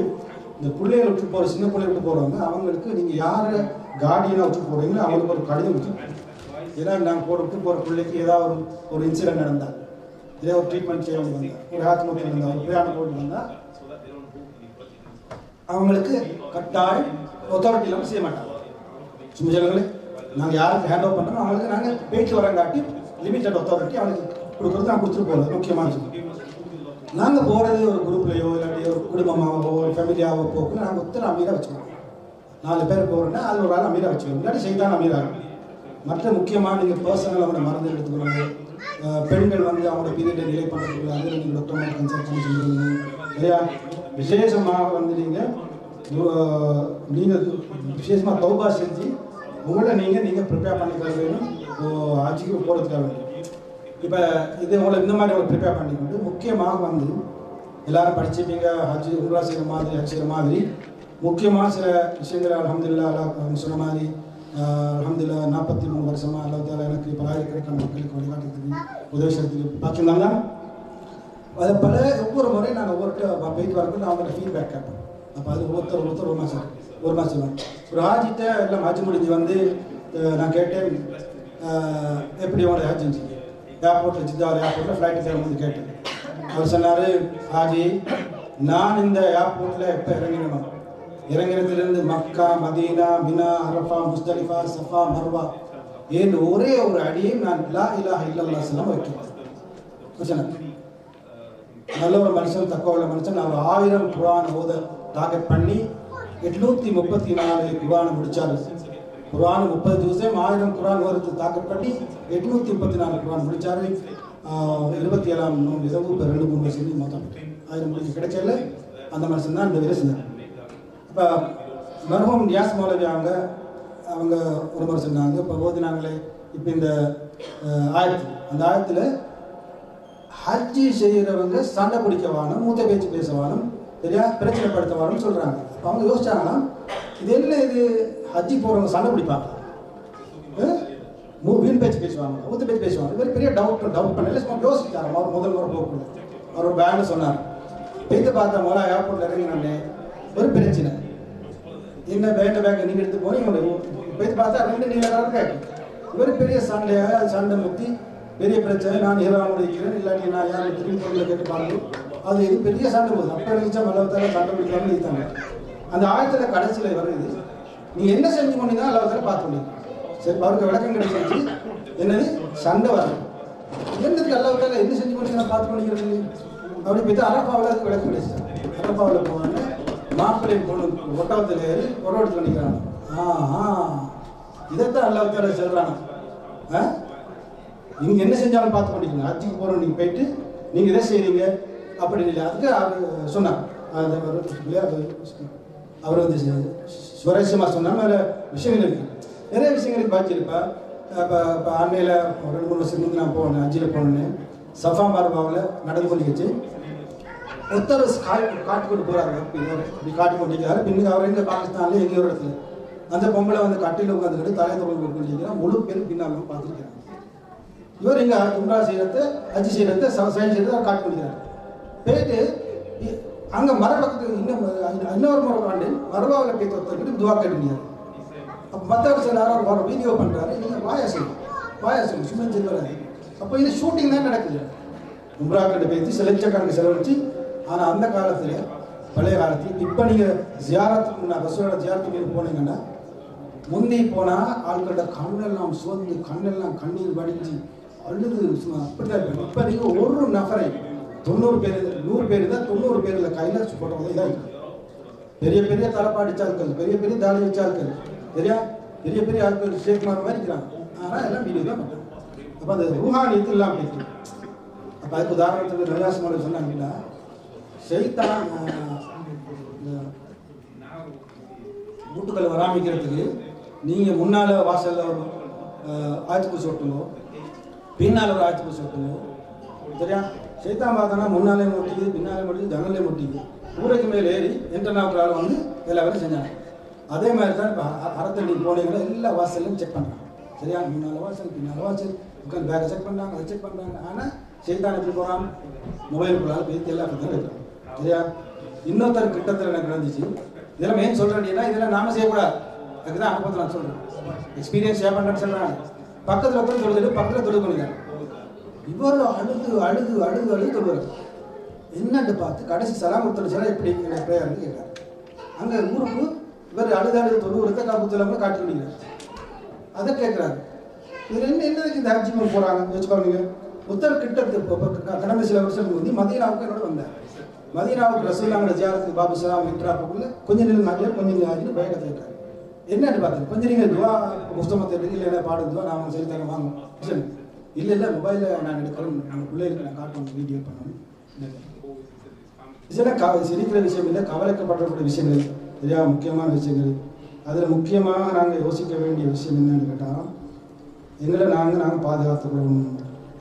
Speaker 1: இந்த பிள்ளைகளை விட்டு போகிற சின்ன பிள்ளைய விட்டு போகிறவங்க அவங்களுக்கு நீங்கள் யாரை கார்டியனாக விட்டு போகிறீங்களோ அவங்களுக்கு ஒரு கடிதம் வச்சு. ஏன்னா நாங்கள் விட்டு போகிற பிள்ளைக்கு ஏதாவது ஒரு இன்சிடென்ட் நடந்தால், ஏதாவது ஒரு ட்ரீட்மெண்ட் செய்ய வேண்டி வந்தால், ஒரு ஆத்மஹத்யா இருந்தால், ஒரு பிரயாணம் போட்டு வந்தால் அவங்களுக்கு கட்டாயம் அத்தாரிட்டி இல்லாமல் செய்ய மாட்டாங்க. சும்மா சொல்லுங்களே, நாங்கள் யாருக்கு ஹேண்ட் ஓவர் பண்ணுறோம் அவங்களுக்கு நாங்கள் போயிட்டு வரங்காட்டி லிமிட்டட் அத்தாரிட்டி அவங்களுக்கு கொடுக்குறது நான் கொடுத்துட்டு போகிறது முக்கியமான விஷயம். நாங்கள் போகிறது ஒரு குரூப்லையோ இல்லாட்டி ஒரு குடும்பமாகவோ ஒரு ஃபேமிலியாகவோ போக்குன்னு நாங்கள் ஒத்தனை அமீராக வச்சுக்கோம். 4 பேர் போகிறோன்னா அது ஒரு ஆள் அமீராக வச்சுக்கோங்க, இல்லாட்டி செய்தான் அமீராக. மற்ற முக்கியமாக நீங்கள் பர்சனல் அவங்களோட மருந்து எடுத்துக்கணும். பெண்கள் வந்து அவங்களோட பீரியடை நிலை பண்ணுறதுக்கு அதில் நீங்கள் டாக்டர் கன்சல்ட் பண்ணி சொல்லுங்கள். இல்லையா, விசேஷமாக வந்து நீங்கள் விசேஷமாக தௌபா செஞ்சு உங்களை நீங்கள் ப்ரிப்பேர் பண்ணிக்க வேணும் ஹஜ்ஜுக்கு போகிறதுக்காக வேணும். இப்போ இது உங்களை இந்த மாதிரி ஒரு ப்ரிப்பேர் பண்ணிக்கிட்டு முக்கியமாக வந்து எல்லோரும் படிச்சுப்பீங்க. ஹஜ் உம்ரா செய்கிற மாதிரி ஹஜ் செய்கிற மாதிரி முக்கியமாக சில விஷயங்கள் அல்ஹம்துலில்லாஹ் அவங்க சொன்ன மாதிரி அல்ஹம்துலில்லாஹ் 43 வருஷமாக அல்லாஹ் தாலா எனக்கு பலாயிரக்கணக்கான மக்களுக்கு வழிகாட்டுறதுக்கு உதவி செய்யறதுக்கு பாக்கியிருந்தாங்க. அதை ஒவ்வொரு முறையும் நான் ஒவ்வொருத்தர் போயிட்டு வரப்போ நான் அவங்கள்ட்ட ஃபீட்பேக் கேட்பேன். அப்போ அது ஒருத்தர் ஒரு மாதம் ஒரு ஹாஜிட்ட எல்லாம் ஹஜ் முடிஞ்சு வந்து நான் கேட்டேன், எப்படி உங்களோட ஹஜ் இருந்துச்சு? ஏர்போர்ட்டில் ஜித்தார் ஏர்போர்ட்டில் ஃப்ளைட்டு தேடும்போது கேட்டேன். அவர் சொன்னார், ஹாஜி நான் இந்த ஏர்போர்ட்டில் எப்போ இறங்கினதுலேருந்து Makkah, Medina, Mina, Arafah, Muzdalifah, Safa, Marwa ஏன் ஒரே ஒரு அடியை நான் லா இலாஹ இல்லல்லாஹ் சொல்லம் வைக்கிறேன். நல்ல ஒரு மனுஷன், தக்குவா உள்ள மனுஷன். அவர் 1000 குர்ஆன் ஓத டார்கெட் பண்ணி 834 குர்ஆனை முடிச்சாரு. குர்ஆன் 30 ஜூஸே 1000 குர்ஆன் ஓதுறது டார்கெட் பண்ணி 834 குர்ஆன் முடிச்சாரு. 27ஆம் நோன்பு இரவு 2-3 வருஷம் மொத்தம் 1000 முடிச்சு கிடைச்சல அந்த மனுஷன் தான் இந்த வேலை செஞ்சார். இப்போ மர்ஹூம் நியாஸ் மௌலவி அவங்க ஒரு முறை சொன்னாங்க, இப்போ ஓதினாங்களே இப்போ இந்த அந்த ஆயத்தில் ஹஜ்ஜி செய்கிறவங்க சண்டை பிடிக்கவானும், மூத்த பேச்சு பேசவானும், சரியா பிரச்சனைப்படுத்தவானும் சொல்கிறாங்க. அப்போ அவங்க யோசிச்சாங்கன்னா, இது என்ன இது ஹஜ்ஜி போகிறவங்க சண்டை பிடிப்பாங்க, வீண் பேச்சு பேசுவாங்க, மூத்த பேச்சு பேசுவாங்க. இவர் பெரிய டவுட் பண்ணல, சும்மா யோசிச்சாங்க. அவர் முதல் முறை போகக்கூடாது. அவர் ஒரு பேண்டு சொன்னார். பேத்து பார்த்த மோலா ஏர்போர்ட்டில் இறங்கினே ஒரு பிரச்சனை, என்ன பேக்கை நீங்கள் எடுத்து போனீங்க, பேத்து பார்த்தா 2 நீல கலர் பேக். இவர் பெரிய சண்டை முத்தி பெரிய பிரச்சனை, நான் ஈரான் முடிக்கிறேன், இல்லாட்டி நான் யாரும் திரும்பி பொருளில் கேட்டு பாருங்க, அது இது பெரிய சண்டை போகுது. அப்போ நினைச்சா மல்லவத்தால சண்டை பிடிக்காமல் இருக்காங்க. அந்த ஆயத்தில் கடைசியில் வருது, நீங்கள் என்ன செஞ்சு போனீங்கன்னா அல்லவத்தால பார்த்து முடியும். சரி, அவருக்கு விளக்கம் கிடைச்சிருச்சு. என்னது சண்டை வரணும், என்னதுக்கு அல்லவத்தால என்ன செஞ்சு போனீங்கன்னா பார்த்து பண்ணிக்கிறது அப்படி போய்ட்டு அரப்பாவில் அதுக்கு விளக்கம் கிடைச்சிச்சு. அரப்பாவில் போனோன்னு மாப்பிள்ளை பொண்ணு ஒட்டகத்தில் ஏறி எடுத்து பண்ணிக்கிறாங்க. இதைத்தான் அல்லவத்தால சொல்கிறாங்க, நீங்கள் என்ன செஞ்சாலும் பார்த்து பண்ணிக்கோங்க, ஹஜ்ஜுக்கு போகிறோம் நீங்கள் போயிட்டு நீங்கள் இதை செய்கிறீங்க அப்படின்னு இல்லை. அதுக்கு அவர் சொன்னார். அவர் வந்து சுவரேசமாக சொன்னால் அதில் விஷயங்கள் இருக்குது, நிறைய விஷயங்களுக்கு பாய்ச்சிருப்பா. இப்போ அண்மையில் 2-3 வருஷத்துக்கு முந்தைய நான் போனேன், ஹஜ்ஜில் போனேன். சஃபா மர்வாவில் நடந்து கொண்டிருச்சு. ஒருத்தர் காட்டு கொண்டு போகிறாரு, இப்படி காட்டு கொண்டிருக்கிறாரு. பின்னுக்கு அவர் எங்கே பாகிஸ்தானில் எங்கே ஒரு இடத்துல அந்த பொம்பளை வந்து கட்டியில் உட்காந்துக்கிட்டு தலையை தொடர்பு கொண்டிருக்கிறார். முழு பேர் பின்னால் பார்த்துருக்கிறாங்க. இவர் இங்கே உம்ரா செய்கிறத, ஹஜ் செய்கிறத, செயல் செய்கிறத காட்டு கொண்டிருக்கிறார். போயிட்டு அங்கே மர பக்கத்துக்கு இன்னொரு முறை காண்டு மரபாவில் போய் ஒருத்தர்கிட்ட துவா கேட்டுக்கிறார். அப்போ மற்றவர் சிலர் ஒரு வீடியோ பண்ணுறாரு, நீங்கள் வாயா செய்யும் சும்மா செல்வராது. அப்போ இது ஷூட்டிங் தான் நடக்குது. உம்ரா கிட்ட போய்த்து லட்சக்கணக்கு செலவழிச்சு. ஆனால் அந்த காலத்தில், பழைய காலத்தில், இப்போ நீங்கள் ஜியாரத்துக்கு முன்னா ரசூலோட ஜியாரத்துக்கு போனீங்கன்னா, முந்தி போனால் ஆட்களோட கண்ணெல்லாம் சோர்ந்து, கண்ணெல்லாம் கண்ணீர் வடிஞ்சு அழுது சும்மா அப்படிதான் இருக்கும். இப்போ நீங்கள் ஒரு நபரை 90 பேர் 100 பேர் தான் 90 பேரில் கையில் போட்டவங்க தான் இருக்குது. பெரிய பெரிய தலைப்பாடிச்ச ஆட்கள், பெரிய பெரிய தாடி வச்ச ஆட்கள், பெரிய பெரிய ஆட்கள் ஷேக்மார் மாதிரி இருக்கிறாங்க. ஆனால் எல்லாம் வீடியோ தான் பண்ணுறாங்க. அப்போ அந்த ரூஹானியத்து எல்லாம் போயிட்டு. அப்போ அதுக்கு உதாரணத்துக்கு நியாசமாக சொன்னாங்கன்னா, ஷைத்தான் வீட்டுக்களை வராமிக்கிறதுக்கு நீங்கள் முன்னால் வாசலில் ஒரு ஆய்ச்சி பூசி ஒட்டுங்க, பின்னால் ஒரு ஆய்ச்சி பூசி ஒட்டுங்க, சரியா? ஷைத்தான் பார்த்தோன்னா முன்னாலே முட்டிக்குது, பின்னாலே முட்டிக்குது, ஜன்னலே முட்டிக்குது. ஊரைக்கு மேலே ஏறி இன்டர்நாட் வந்து எல்லா வேலையும் செஞ்சாங்க. அதே மாதிரி தான் இப்போ அறத்தண்ணி போனீங்கன்னா எல்லா வாசல்லையும் செக் பண்ணுறாங்க, சரியா? முன்னால் வாசல், பின்னால் வாசல், உட்காந்து பேக்கை செக் பண்ணுறாங்க, அதை செக் பண்ணுறாங்க. ஆனால் ஷைத்தான் எப்படி போகிறான்? மொபைலுக்குள்ளால் பேசி எல்லா பக்கம் எடுக்கிறான், சரியா? இன்னொருத்தர் கிட்டத்தில் எனக்கு நடந்துச்சு. இதெல்லாம் ஏன் சொல்கிறேன்னா, இதெல்லாம் நாம செய்யக்கூடாது. அதுக்கு தான் அனுபவத்தை நான் சொல்கிறேன், எக்ஸ்பீரியன்ஸ் ஷேர் பண்ணுறேன்னு சொல்கிறாங்க. பக்கத்தில் உட்காந்து தொழுது, பக்கத்தில் தொழுது பண்ணிக்கிறாங்க. இவர் அழுது அழுது அழுது அழுது தொழுவார். என்னட்டு பார்த்து கடைசி சலாமுத்தல் சில எப்படி பிரேயர்னு கேட்குறாரு. அங்கே ஊருக்கு இவர் அழுது அழுது தொழுவுறத காப்புத்தலாமல் காட்டி முடிக்கிறார். அதை கேட்குறாரு. இதில் என்னதுக்கு இந்த ஹஜ்ஜி போகிறாங்க வச்சுக்கோங்க. உத்தர் கிட்ட கடந்த சில வருஷத்துக்கு வந்து மதீனாவுக்கு என்னோட வந்தார். மதீனாவுக்கு ரசூலுல்லாஹோட ஜியாரத்துக்கு பாபு சலாம் விக்ராப்புக்குள்ள கொஞ்சம் நின்று நாட்டில் கொஞ்சம் ஆகிட்டு பயணத்தை கேட்டார். என்னன்னு பார்த்தேன், கொஞ்சம் நீங்கள் துவா புஸ்தகத்தை எடுத்து இல்லைன்னா பாடு துவா நான் சரி தரேன் வாங்க. இல்லை மொபைலில் நான் எடுக்கிறேன், நம்ம பிள்ளைகளுக்கு நான் காட்டணும், வீடியோ பண்ணணும். இதெல்லாம் சிரிக்கிற விஷயம் இல்லை, கவலைக்கப்படக்கூடிய விஷயங்கள், சரியா? முக்கியமான விஷயங்கள். அதில் முக்கியமாக நாங்கள் யோசிக்க வேண்டிய விஷயம் என்னன்னு கேட்டால், எங்களை நாங்கள் பாதுகாத்துக்கணும்.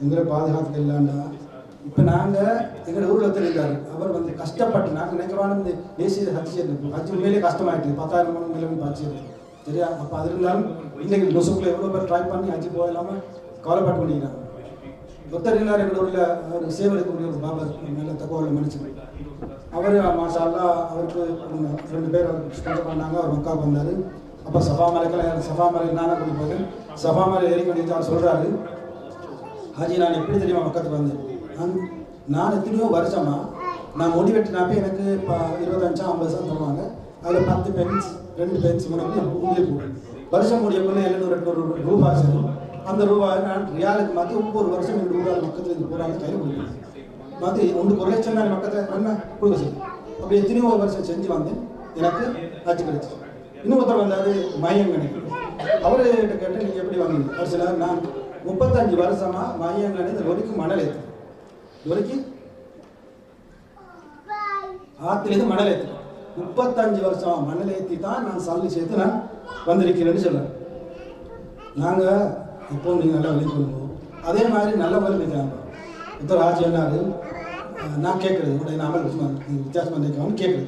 Speaker 1: எங்களை பாதுகாத்துக்க இல்லாண்டா இப்போ நாங்கள் எங்கள் ஊரில் தெரிந்தார். அவர் வந்து கஷ்டப்பட்டு நாங்கள் நினைக்கிறோம் இந்த தேசிய ஹஜ்ஜி உண்மையிலே கஷ்டமாயிட்டு 10,000 மேலே பாய்ச்சி, சரியா? அப்போ அது இருந்தாலும் இன்றைக்கு நொசுக்குள்ள எவ்வளோ பேர் ட்ரை பண்ணி ஹஜ்ஜி போயிடாமல் கவலைப்பட்டு பண்ணிக்கிறாங்க. ஒருத்தர் இருந்தார் எங்கள் ஊரில், அவர் சேவலுக்கு ஒரு பாபர், நல்ல தகவல் மனுஷன். அவர் மாஷா அல்லாஹ் அவருக்கு 2 பேர் அவர் ஸ்பான்சர் பண்ணாங்க. அவர் மக்காவுக்கு வந்தார். அப்போ சஃபா மலைக்கு நானே கூட்டி போது சஃபா மலை ஏறி கொண்டு அவர் சொல்கிறாரு, ஹாஜி நான் எப்படி தெரியுமா மக்கத்துக்கு வந்தேன், நான் எத்தனையோ வருஷமா நான் முடி வெட்டினாப்பே எனக்கு இப்போ 25-50 தருவாங்க. அதில் 10 பென்ஸ் 2 பென்ஸ் முன்னாடி உங்களுக்கு வருஷம் முடியக்குள்ள 700-800 ரூபாய் சரி. அந்த ரூபாய் நான் ரியாலுக்கு மாற்றி ஒவ்வொரு வருஷம் 2 ரூபாய் மக்கத்தில் இது போகிறாங்க கையில் கொடுக்குறேன். மாற்றி 1 லட்சம் நான் மக்கத்தில் என்ன கொடுக்க செய்யும். அப்படி எத்தனையோ வருஷம் செஞ்சு வந்தேன், எனக்கு ஆட்சி கிடைச்சி. இன்னும் ஒருத்தர் வந்தார் மையங்கணி. அவர்கிட்ட கேட்டு நீங்கள் எப்படி வாங்கினீங்க? அவர் சொன்னார், நான் 35 வருஷமாக மையங்கணி இந்த ஒலிக்கு மணல் ஏற்று ஒலிக்கு ஆற்றிலேருந்து மணல் ஏற்று 35 வருஷம் மணல் ஏற்றி தான் நான் சல்லி சேர்த்து நான் வந்திருக்கிறேன்னு சொல்கிறேன். நாங்கள் இப்போ நீங்கள் நல்லா வழி கொள்ளுவோம், அதே மாதிரி நல்ல வழி நிற்கிறாங்க. உத்தர ஆட்சி என்னாரு நான் கேட்குறது உடைய நாமல் வித்தியாசமாக நிற்கணும்னு கேட்குறது.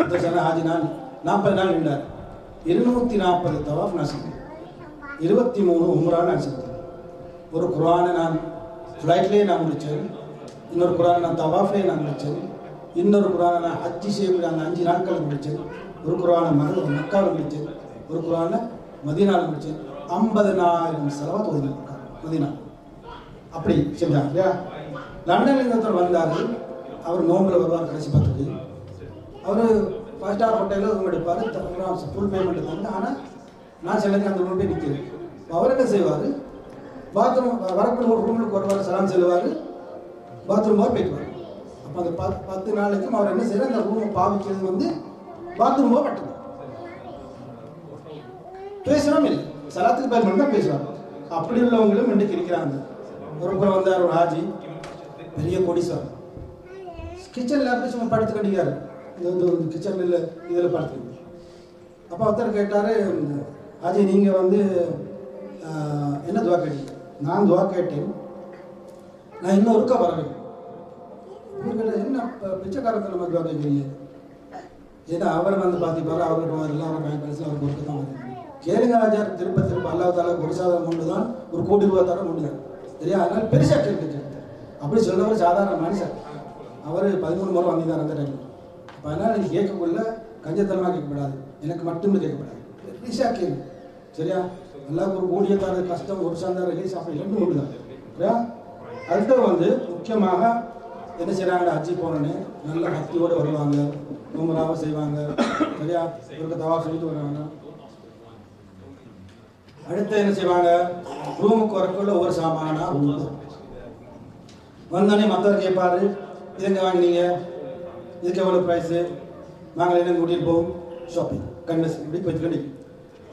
Speaker 1: உத்தர சொன்ன ஆட்சி நான் 40 நாள் நின்றார். 240 தவாஃப் நான் செஞ்சேன், 23 உம்ரா நான் செஞ்சேன். ஒரு குர்ஆனை நான் ஃப்ளைட்லேயே நான் முடித்தேன், இன்னொரு குர்ஆனை நான் தவாஃப்லேயே நான் முடித்தேன், இன்னொரு குர்ஆனை நான் ஹஜ்ஜி செய்யக்கூடிய அந்த 5 நாட்கள் முடித்தேன், ஒரு குர்ஆனை மக்காவில் முடித்தேன், ஒரு குர்ஆனை மதீனாவில் முடித்தேன். 50,000 செலவாக ஓதினேன் மதீனா. அப்படி செஞ்சாங்க இல்லையா? லண்டனில் ஒருத்தர் வந்தார், அவர் நோம்பில் வருவார் கடைசி 10க்கு. அவர் 5 ஸ்டார் ஹோட்டலில் ரூம் எடுப்பார், ஃபுல் பேமெண்ட் தந்து. ஆனால் நான் சில நேரம் அந்த ரூம் போய் நிற்கிறேன். அவர் என்ன செய்வார், பாத்ரூம் வரக்குள்ள ஒரு ரூமுக்கு வருவார், சலாம் செல்வார், பாத்ரூம் போய் போய்க்குவார். அப்போ அந்த 10 நாளைக்கும் அவர் என்ன செய்வார், அந்த ரூமை பாவிக்கிறது வந்து பாத்ரூம் போய் மட்டும் பேசணும் இல்லை, சலாத்துக்கு பயன்படுத்தி தான் பேசுவாங்க. அப்படி உள்ளவங்களும் இன்றைக்கு இருக்கிறாங்க. ஒரு புறம் வந்தார் ஒரு ஹாஜி, பெரிய கோடீஸ்வரர், கிச்சனில் அப்படி சும்மா படுத்து கட்டிக்காரு. இந்த கிச்சனில் இதில் படுத்து. அப்போ ஒருத்தர் கேட்டார், ஹாஜி நீங்கள் வந்து என்ன துவா கேட்டீங்க? நான் துவா கேட்டேன், நான் இன்னும் ஒருக்கா வரவேன். கேட்டேன், என்ன பிச்சைக்காரத்தில் நம்ம துவா கேட்குறீங்க? ஏன்னா அவர் வந்து பார்த்திப்பாரு, அவர்கிட்ட இல்லை, அவர் பேங்க் பேலன்ஸில் அவருக்கு ஒர்க்கு தான் வருது. கேளுங்க ஆஜார், திருப்ப அல்லாஹ் தாலா ஒரு சாதம் ஒன்று தான், ஒரு கோடி ரூபா தர ஒன்று தான் சரியா? அதனால் பெருசாக கேட்குது. அப்படி சொல்கிறவர் சாதாரண மனுஷன். அவர் 13 முறை வாங்கிதான் அந்த டைம். அப்போ அதனால் நீங்கள் கேட்கக்குள்ள கஞ்சத்தனமாக கேட்கப்படாது, எனக்கு மட்டுமே கேட்கப்படாது, பெருசாக கேள்வி சரியா? அல்லாஹ் ஒரு கோடியை தர கஷ்டம், ஒரு சாந்தார ரிலீஸ் அப்படி 2 ஒன்று தான் சரியா? அடுத்த வந்து முக்கியமாக என்ன செய்கிறாங்க, ஹஜ்ஜி போனோன்னே நல்ல பக்தியோடு வருவாங்க, உம்ராவை செய்வாங்க சரியா? ஒரு தவா சொல்லிட்டு வருவாங்க. அடுத்து என்ன செய்வாங்க, ரூமுக்கு வரக்குள்ள ஒவ்வொரு சாமானா வந்தோடனே மற்றவர் கேட்பாரு, இது எங்கே வாங்கினீங்க, இதுக்கு எவ்வளோ ப்ரைஸு, நாங்கள் என்ன கூட்டிகிட்டு போவோம் ஷாப்பிங் கன்வெஸ் இப்படி போய்த்து கண்டி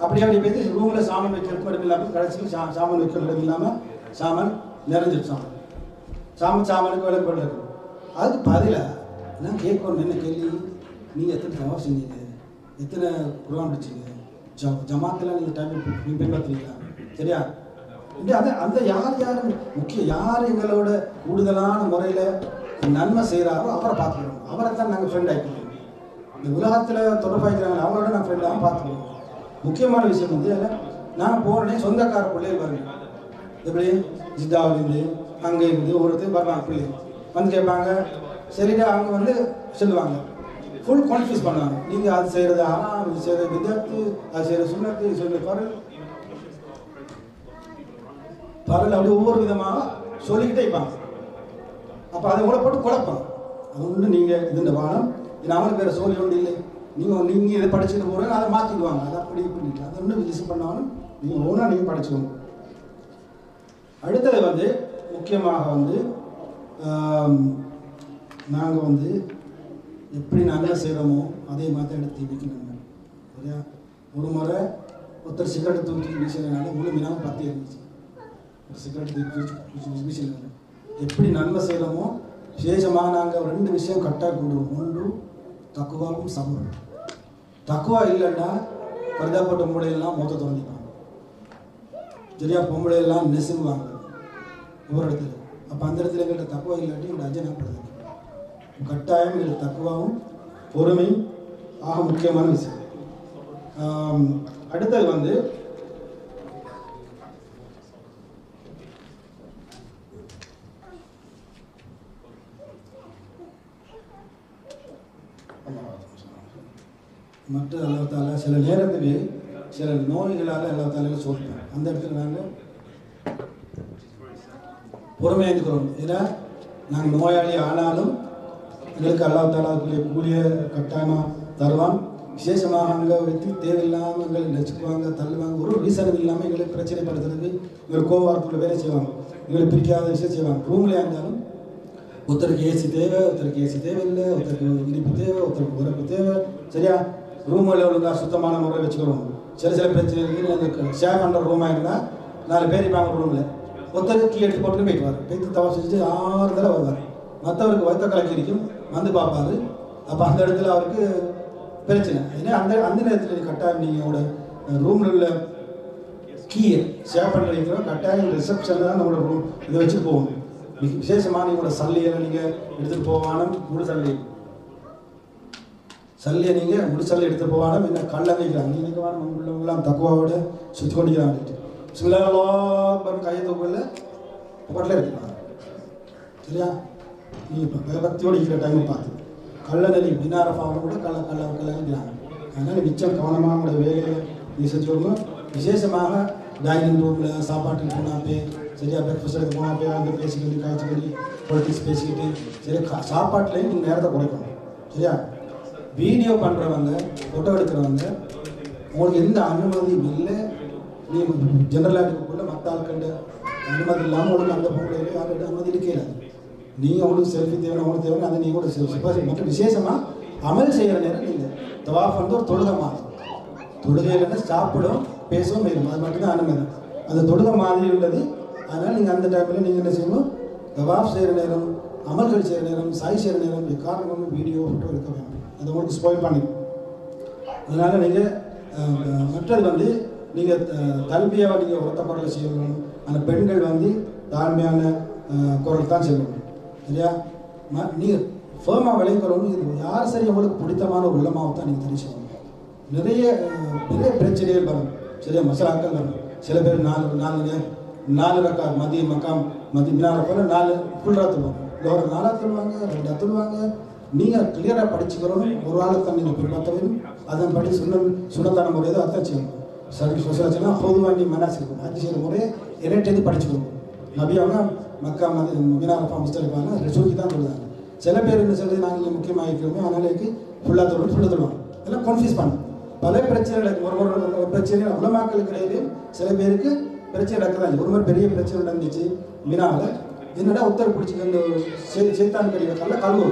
Speaker 1: அப்படி போய்த்து ரூமில் சாமான் வைக்கிறதுக்கு இடம் இல்லாமல் கடைசியில் சாமான் வைக்கிற இடம் இல்லாமல் சாமான் நிறைஞ்சிடும். சாமானுக்கு விலை போட்டு இருக்கும். அதுக்கு பதிலாக நான் கேட்கணும், என்ன கேள்வி, நீங்கள் எத்தனை தவா செஞ்சீங்க, எத்தனை குர்ஆன் படிச்சீங்க, ஜமாத்தில் நீங்கள் டைம் பின்பற்றுறீங்களா சரியா? அந்த யார் முக்கியம், யார் எங்களோட கூடுதலான முறையில் நன்மை செய்கிறாரோ அவரை பார்த்துக்கிறோம். அவரை தான் நாங்கள் ஃப்ரெண்ட் ஆகிக்கிறோம். இந்த உலகத்தில் தொடர்பாய்க்கிறாங்க, அவங்களோட நான் ஃப்ரெண்டாக பார்த்துக்கிறோம். முக்கியமான விஷயம் வந்து நான் போனே சொந்தக்கார பிள்ளைகள் வருங்க, எப்படி ஜித்தாவிலேருந்து அங்கே இருந்து ஒருத்தர் வருவாங்க, பிள்ளைங்க வந்து கேட்பாங்க. சரிடா, அவங்க வந்து சொல்லுவாங்க, ஃபுல் கான்ஃபியூஸ் பண்ணுவாங்க. நீங்கள் அது செய்கிறது ஆனால் இது செய்கிறது விதத்து, அது செய்கிற சுண்ணத்து, இது செய்கிற பரல் அப்படி ஒவ்வொரு விதமாக சொல்லிக்கிட்டே இருப்பாங்க. அப்போ அதை கூட போட்டு குழப்பம். அது ஒன்று நீங்கள் இந்த வானம் இது அவனுக்கு வேறு சோழி ஒன்று இல்லை, நீங்கள் இதை படிச்சுட்டு போகிறேன்னு அதை மாற்றிடுவாங்க. அதை அப்படி இப்படி அதை ஒன்று விசிட் பண்ணாலும் நீங்கள் ஒன்றா நீங்கள் படிச்சுக்கணும். அடுத்தது வந்து முக்கியமாக வந்து நாங்கள் வந்து எப்படி நல்லா செய்கிறோமோ அதே மாதிரி எடுத்து வைக்கணும் சரியா? ஒரு முறை ஒருத்தர் சிகரெட் தூக்கி வீசினால முழு மீனாவும் 10 இருந்துச்சு. ஒரு சிகரெட் தூக்கி வீசினாங்க. எப்படி நன்மை செய்கிறோமோ விசேஷமாக நாங்கள் 2 விஷயம் கட்டாக கொண்டுவோம். ஒன்று தக்குவாவும் சபரும். தக்குவா இல்லைன்னா பரிதாப்பட்ட பொம்பளையெல்லாம் மொத்த திறந்துப்பாங்க சரியா? பொம்பளையெல்லாம் நெசுங்குவாங்க ஒவ்வொரு இடத்துல. அப்போ அந்த இடத்துல எங்கள்கிட்ட தக்குவா இல்லாட்டி எங்கள் அஜனாப்படுது. கட்டாயம் எங்களுக்கு தக்குவாவும் பொறுமையும் ஆக முக்கியமான விஷயம். அடுத்தது வந்து மற்ற அல்லாஹ் சில நேரத்துக்கு சில நோய்களால் அல்லாஹ் சோதிப்பாங்க. அந்த இடத்துல நாங்கள் பொறுமையாக இருக்கிறோம். ஏன்னா நாங்கள் நோயாளி ஆனாலும் எங்களுக்கு அல்லாஹ் கூடிய கட்டாயமாக தருவான். விசேஷமாக அங்கே வைத்து தேவையில்லாமல் எங்களை நெச்சுக்குவாங்க, தள்ளுவாங்க. ஒரு ரீசனும் இல்லாமல் எங்களுக்கு பிரச்சனைப்படுத்துறதுக்கு எங்களுக்கு கோவாரத்துக்குள்ள வேலை செய்வாங்க, எங்களுக்கு பிடிக்காத விஷயம் செய்வாங்க. ரூம்லேயே இருந்தாலும் ஒருத்தருக்கு ஏசி தேவை, ஒருத்தருக்கு ஏசி தேவையில்லை, ஒருத்தருக்கு இனிப்பு தேவை, ஒருத்தருக்கு உரப்பு தேவை. சரியா? ரூமில் ஒழுங்காக சுத்தமான முறையில் வச்சுக்கிறோம். சில பிரச்சனைகள் அந்த ஷேர் பண்ணுற ரூமாக இருந்தால் 4 பேர் இருப்பாங்க ரூமில். ஒருத்தருக்கு கீ எடுத்து போட்டு போயிட்டுவார், போய்த்து தவா செஞ்சு 6 தடவை வருவார். மற்றவருக்கு வைத்த கலக்கி இருக்கும், வந்து பார்ப்பாரு. அப்போ அந்த இடத்துல அவருக்கு பிரச்சனை. ஏன்னா அந்த நேரத்தில் கட்டாயம் நீங்கள் உங்களோட ரூமில் உள்ள கீயை ஷேர் பண்ணி வைக்கிறோம். கட்டாயம் ரிசப்ஷனில் தான் நம்மளோட ரூம் இதை வச்சு போகணும். விசேஷமாக நீங்களோட சல்லியை நீங்கள் எடுத்துகிட்டு போவானும். முழு சல்லியை நீங்கள் முழு சல்லி எடுத்துகிட்டு போவானும். என்ன கல்லை வைக்கிறாங்க, நீ நினைக்கவானும் உள்ளவங்களாம் தக்குவாவோட சுற்றி கொண்டிருக்கிறாங்க. சிலர் கையை தூக்கல பக்கத்தில் எடுத்துக்கலாம். சரியா? நீ இப்போ பக்தியோடு இருக்கிற டைமை பார்த்து கல்லை நெறி பின்னாரஃபாவும் கூட கல்லைக்கிறாங்க. அதனால் மிச்சம் கவனமாக உங்களோட வேலையை நீ செஞ்சோங்க. விசேஷமாக டைனிங் ரூமில் சாப்பாட்டுக்கு போனாப்பே, சரியா பிரேக்ஃபாஸ்ட் எடுத்து போனாப்பே வந்து பேசிக்கிட்டு காய்ச்சிக்கிட்டு பொலிட்டிக்ஸ் பேசிக்கிட்டு, சரி சாப்பாட்டுலேயும் நீங்கள் நேரத்தை குறைக்கணும். சரியா? வீடியோ பண்ணுறவங்க, ஃபோட்டோ எடுக்கிறவங்க உங்களுக்கு எந்த அனுமதியும் இல்லை. நீ ஜென்ரலாக இருக்கக்குள்ள மற்ற ஆட்கள்ட அனுமதி இல்லாமல் உங்களுக்கு அந்த பொங்கலையிலே யாரோட அனுமதி இருக்கல. நீங்கள் உங்களுக்கு செல்ஃபி தேவை, உங்களுக்கு தேவை, அதை நீங்கள் கூட செல்ஃபி. மற்றும் விசேஷமாக அமல் செய்கிற நேரம் நீங்கள் தவாஃப் வந்து ஒரு தொழுகை மாதிரி. தொழுகையில் சாப்பிடும் பேசவும் வேணும், அது மட்டும்தான் அனுமதி. அந்த தொழுகை மாதிரி உள்ளது. அதனால் நீங்கள் அந்த டைமில் நீங்கள் என்ன செய்யணும், தவாஃப் செய்கிற நேரம், அமல்கள் செய்கிற நேரம், சாய் செய்கிற நேரம் காரணம் வீடியோ ஃபோட்டோ எடுக்க வேணும். அது உங்களுக்கு ஸ்பாயில் பண்ணிடும். அதனால் நீங்கள் மற்றது வந்து நீங்கள் தல்பியாவை நீங்கள் ஒருத்த குரலை செய்யணும். அந்த பெண்கள் வந்து தாழ்மையான குரல் தான் செய்யணும். சரியா? நீங்கள் ஃபேமாக விளைக்கிறோன்னு இது யார் சரி உங்களுக்கு பிடித்தமான ஒரு உள்ளமாவை தான் நீங்கள் தெரிவிச்சு செய்யணும். நிறைய பிரச்சனைகள் வரும். சரியா? மசாலாக்கள் வரும். சில பேர் 4 ரக்கா மதிய மக்காம் மதிய மினாரை போல 4 ஃபுல் ராத்துருவாங்க, இல்லை ஒரு 4 அத்துருவாங்க, 2 அத்துருவாங்க. நீங்கள் கிளியராக படிச்சுக்கிறோம். ஒரு ஆளுக்கு நீங்கள் பின்பற்ற வேணும். அதன் படி சுண்ணத்தான முறையை அர்த்தம் செய்யணும். சரி சொசலாச்சுன்னா பொதுவாண்டி மனசிருக்கும். அது செய்கிற முறையை இரட்டேந்து படிச்சுக்கணும். நபி அவங்க மக்கா மினாரஃபா முஸ்தலிஃபான ரசூலுக்கு தான் சொல்லுவாங்க. சில பேர் என்ன சொல்றது, நாங்கள் முக்கியமாக இருக்கிறோமே அதனாலேக்கு ஃபுல்லாக சொல்லுவாங்க. எல்லாம் கன்ஃபியூஸ் பண்ணும். பல பிரச்சனைகள் ஒரு பிரச்சனை உலமாக்களுக்கு இடையிலே சில பேருக்கு பிரச்சனை நடக்குதான். ஒரு மாதிரி பெரிய பிரச்சனை நடந்துச்சு மினாவில். என்னடா உத்தரவு பிடிச்சிக்க சேத்தான் பெரிய கழுவு.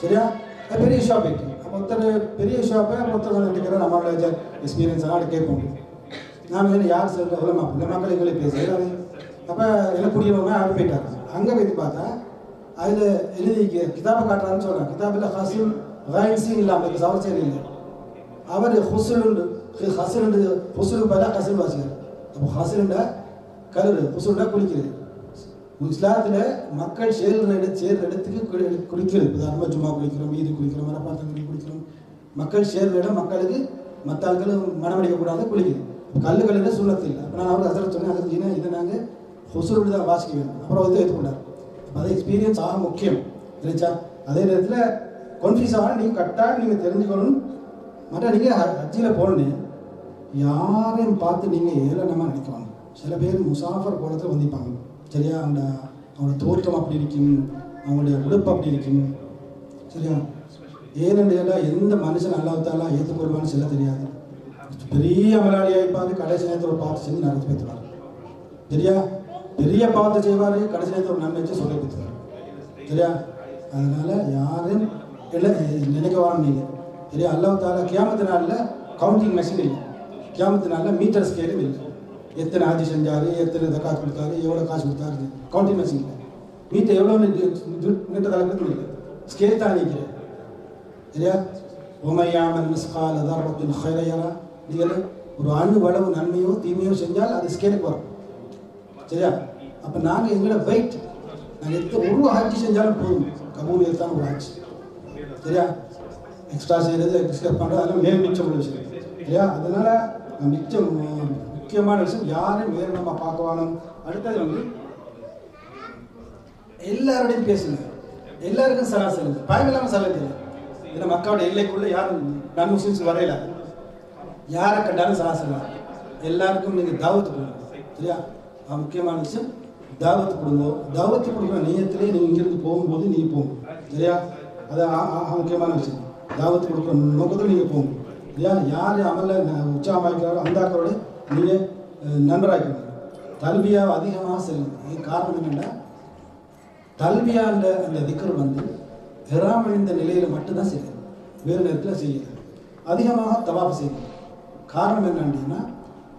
Speaker 1: சரியா? அது பெரிய ஷாப் ஆகிட்டு. அப்போ ஒருத்தர் பெரிய ஷாப்பை ஒருத்தர் நினைக்கிறேன் நம்மளோட எக்ஸ்பீரியன்ஸ் எல்லாம் கேட்போம். நான் வேணும் யார் சொல்கிற உலமாக்கள் எங்களை பேசுகிறேன். அப்போ எல்லாம் குடியவங்க அங்கே போயிட்டாங்க. அங்கே போய்த்து பார்த்தா அதில் எழுதி கிதாபை காட்டுறான்னு சொல்கிறாங்க. கிதாபில் ஹசுல் ரைன்ஸிங் இல்லாமல் சவர் செய்ய இல்லை. அவர் ஹுசுலுண்டு ஹுசுலுக்கு பார்த்தா ஹசுல் வாசிக்கிறார். அப்போ ஹசுலுண்டா கருது, ஹுசுலுண்டா குளிக்கிறது. இஸ்லாத்தில் மக்கள் சேர்ற இடத்துக்கு குளிக்கிறது. உதாரணமாக ஜும்மா குளிக்கிறோம், ஈது குளிக்கிறோம், மரப்பாத்தங்கள் குளிக்கிறோம். மக்கள் சேர்ற இடம் மக்களுக்கு மற்ற ஆட்கள் மனமடிக்கக்கூடாது குளிக்குது. கல்லுகளில் சுண்ணத்து இல்லை. அப்போ நான் அவருக்கு அதில் சொன்னேன், அதில் இதை நாங்கள் ஹொசுலோடு தான் வாசிக்க வேண்டும். அப்புறம் வந்து ஏற்றுக்கொண்டார். அப்போ அதை எக்ஸ்பீரியன்ஸ் ஆக முக்கியம் இல்லைச்சா? அதே நேரத்தில் கன்ஃபியூஸ் ஆகணும். நீங்கள் கரெக்டாக நீங்கள் தெரிஞ்சுக்கணும். மற்ற நீங்கள் ஹஜ்ஜில் போகணும், யாரையும் பார்த்து நீங்கள் ஏளனமாக நினைக்குவாங்க. சில பேர் முசாஃபர் கோலத்தில் வந்திப்பாங்க. சரியா? அவங்களோட தோற்றம் அப்படி இருக்கும், அவங்களுடைய உடுப்பு அப்படி இருக்கும். சரியா? ஏனென்றால் எந்த மனுஷன் அல்லாஹ்தாலா ஏற்றுக்கொள்வான்னு சொல்ல தெரியாது. பெரிய அமலாளியாக இருப்பார், கடைசி நேரத்தில் ஒரு பார்த்து செஞ்சு நடத்தி வைத்துவார். சரியா? பெரிய பாவத்தை செய்வார், கடைசி நேரத்தில் ஒரு நன்மை வச்சு சொல்லி கொடுத்துருவார். சரியா? அதனால் யாரும் இல்லை நினைக்கவான்னு நீங்கள். சரியா? அல்லாஹ்தாலா கியாமத்து நாளில் கவுண்டிங் மெஷின் இல்லை. கியாமத்து நாளில் மீட்டர் ஸ்கேலும் இல்லை. எத்தனை ஆட்சி செஞ்சார், எத்தனை தக்காத்து கொடுத்தாரு, எவ்வளோ காசு கொடுத்தாரு, கவுண்டிங் மெஷின் இல்லை. மீட்டர் எவ்வளோ நீட்ட தலைப்பு இல்லை, ஸ்கேல் தான் நிற்கிறேன். சரியா? உமையாமல் மிஸ்கால் அதாரத்தின் ஹைரையரா. நீங்கள் ஒரு அணு நன்மையோ தீமையோ செஞ்சால் அது ஸ்கேலுக்கு வரும். சரியா? அப்போ நாங்கள் எங்களோட வெயிட் நாங்கள் ஒரு ஆட்சி செஞ்சாலும் போதும், கபூலியல் தான் ஒரு ஆட்சி. சரியா? எக்ஸ்ட்ரா செய்கிறது, எக்ஸ்ட்ரா பண்ணுறது அதெல்லாம் மேல் மிச்சம் உள்ள விஷயம். சரியா? அதனால் மிச்சம் முக்கியமான விஷயம் யாரும் வேறு நம்ம பார்க்கவானும். அடுத்தது வந்து எல்லாரோடையும் பேசுங்க, எல்லாருக்கும் சலா சொல்லுங்க, பயமில்லாமல் சலா தெரியல. ஏன்னா மக்காவோட எல்லைக்குள்ள யாரும் நான் முஸ்லிம்ஸ் வரையில, யாரை கண்டாலும் சலாசலாம். எல்லாருக்கும் நீங்கள் தாவத்து கொடுங்க, சரியா? முக்கியமான விஷயம் தாவத்து கொடுங்க. தாவத்து கொடுக்குற நேயத்திலே நீங்கள் இங்கிருந்து போகும்போது நீங்கள் போங்க, சரியா? அது முக்கியமான விஷயம். தாவத்து கொடுக்குற நோக்கத்தில் நீங்கள் போங்க, சரியா? யார் அமல உற்சாகமாக்கிறாரோ அந்த ஆக்களோட நீங்கள் நண்பராக்கணும். தல்பியாவை அதிகமாக செல்லுங்க. காரணம் என்னென்னா, தல்பியான்ற அந்த திக்கர் வந்து ஹெராம் அணிந்த நிலையில் மட்டும்தான் செய்யணும், வேறு நேரத்தில் செய்யணும். அதிகமாக தவாஃப் செய்யணும். காரணம் என்னன்னா,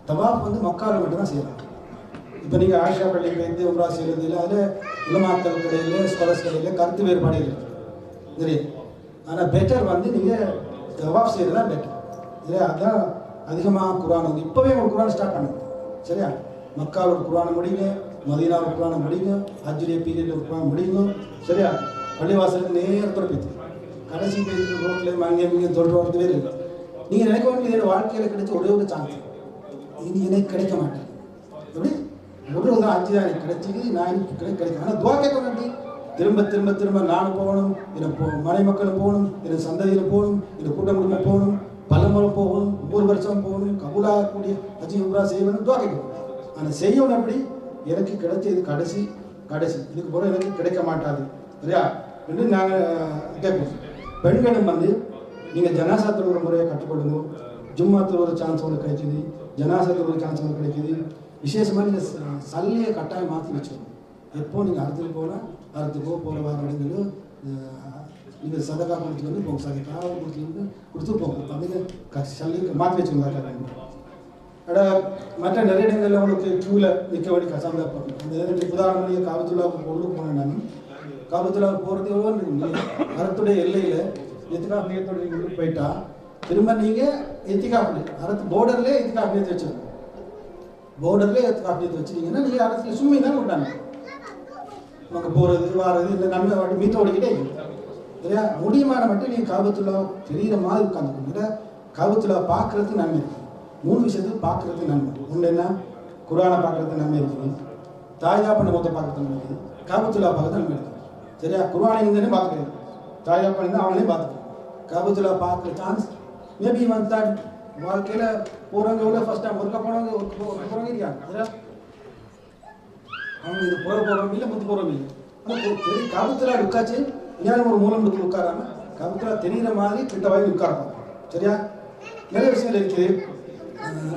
Speaker 1: தவாஃப் வந்து மக்காவில் மட்டும்தான் செய்யலாம். இப்போ நீங்கள் ஆயிஷா பள்ளி போயிட்டு உம்ரா செய்கிறதுல அதில் உலமாக்கள் கடையில் ஸ்காலர்ஸ் கடையில் கருத்து வேறுபாடு இருக்குது, சரியா? ஆனால் பெட்டர் வந்து நீங்கள் தவாஃப் செய்கிறது தான் பெட்டர், சரியா? அதான் அதிகமாக குரான் வந்து இப்போவே ஒரு குரான் ஸ்டார்ட் பண்ணுங்க, சரியா? மக்காவில் ஒரு குரானை முடியுங்க, மதீனாவில் குரானை முடியுங்க, ஹஜ்ஜுடைய பீரியடில் ஒரு குரான் முடியுங்க, சரியா? பள்ளிவாசலுக்கு நேரத்தோட போய்த்து கடைசி போய்த்து ரோட்டில் அங்கே சொல்கிறது வேறு இல்லை. நீங்கள் நினைக்க வேண்டியது என்னோட வாழ்க்கையில் கிடைச்ச ஒரே ஒரு சான்ஸ், இனி எனக்கு கிடைக்க மாட்டேன். எப்படி ஒரு தான் அஞ்சு தான் எனக்கு கிடைச்சிது, நான் எனக்கு கிடைக்கும். ஆனால் துவா கேட்க வேண்டி திரும்ப திரும்ப திரும்ப நானும் போகணும், எனக்கு மனை மக்களும் போகணும், எனக்கு சந்ததியில் போகணும், எனக்கு கூட்ட குடும்பம் போகணும், பல முறை போகணும், ஒவ்வொரு வருஷம் போகணும், கபூலாகக்கூடிய ஹஜ் உம்ரா செய்யணும், துவா கேட்கணும். ஆனால் செய்யணும் எப்படி எனக்கு கிடைச்சது கடைசி கடைசி, இதுக்கு போகிற எனக்கு கிடைக்க மாட்டாது, சரியா? என்று நாங்கள் கேட்போம். பெண்களும் வந்து நீங்கள் ஜனாசாத்தில் ஒரு முறையை கற்றுக்கொடுங்க. ஜும்மாத்தில் ஒரு சான்ஸ் ஒன்று கிடைக்குது, ஜனாசாத்தில் ஒரு சான்ஸ் ஒன்று கிடைக்குது. விசேஷமாக நீங்கள் சல்லியை கட்டாயம் மாற்றி வச்சுக்கணும். எப்போ நீங்கள் அறுத்துக்கு போனால் அறுத்துக்கோ, போகிற வார இடங்களும் நீங்கள் சதக்கா கொடுத்துட்டு வந்து போங்க, சதக்கா கொடுத்துட்டு வந்து கொடுத்துட்டு போங்க. அதுக்கு சல்லி மாற்றி வச்சுக்கோங்க. மற்ற நிறைய இடங்களில் உங்களுக்கு க்யூவில் நிற்க வேண்டிய கசாந்தாப்பம். அந்த உதாரணமாக நீங்கள் காபத்துல்லாவுக்கு பொருளுக்கு போனேன். நான் காபத்துல்லாவுக்கு போகிறது எவ்வளோ அறத்துடைய எல்லையில் எத்திகாப் நியத்தோடு நீங்கள் உள்ளுக்கு போயிட்டா திரும்ப நீங்கள் எத்திகாப் அறத்து போர்டர்லேயே எத்திகாப் நியத்து வச்சுருக்கோம். போர்டர்லேயே எத்திகாப் நியத்து வச்சுருக்கீங்கன்னா நீங்கள் அரசுல சும்மை தான் விட்டாங்க. நமக்கு போகிறது வாரது இல்லை நன்மை வாட்டி மீட்ட ஓடிக்கிட்டே சரியா? முடியுமான மட்டும் நீங்கள் காபத்துல்லா தெரிகிற மாதிரி உட்காந்துக்கோங்க. காபத்துல்லா பார்க்குறதுக்கு நன்மை இருக்குது. 3 விஷயத்துக்கு பார்க்குறதுக்கு நன்மை. ஒன்று என்ன, குரானை பார்க்குறதுக்கு நன்மை இருக்குது, தாய்தா பண்ண மொத்தம் பார்க்குறது நன்மை இருக்குது, காபத்துல்லா பார்க்குறது நன்மை இருக்குது, சரியா? குரானை இருந்தேன்னு பார்த்துக்கிறேன், தாய்தா பண்ணி அவங்களே பார்த்துக்கிறேன். காபத்துல்லா பார்க்குற சான்ஸ் மேபி வந்து தான் வாழ்க்கையில் போகிறவங்க எவ்வளோ ஃபஸ்ட் டைம் ஒருக்கா போனவங்க போகிறவங்க இருக்காங்க, சரியா? அவங்க இது போகிறவங்க இல்லை, முத்து போகிறவங்க இல்லை. ஆனால் பெரிய காபத்துல்லா உட்காச்சு ஏன் ஒரு மூலம் எடுத்து உட்காராம காபத்துல்லா தெரிகிற மாதிரி கிட்ட வாங்கி உட்காரப்பாங்க, சரியா? நிறைய விஷயங்கள் இருக்குது.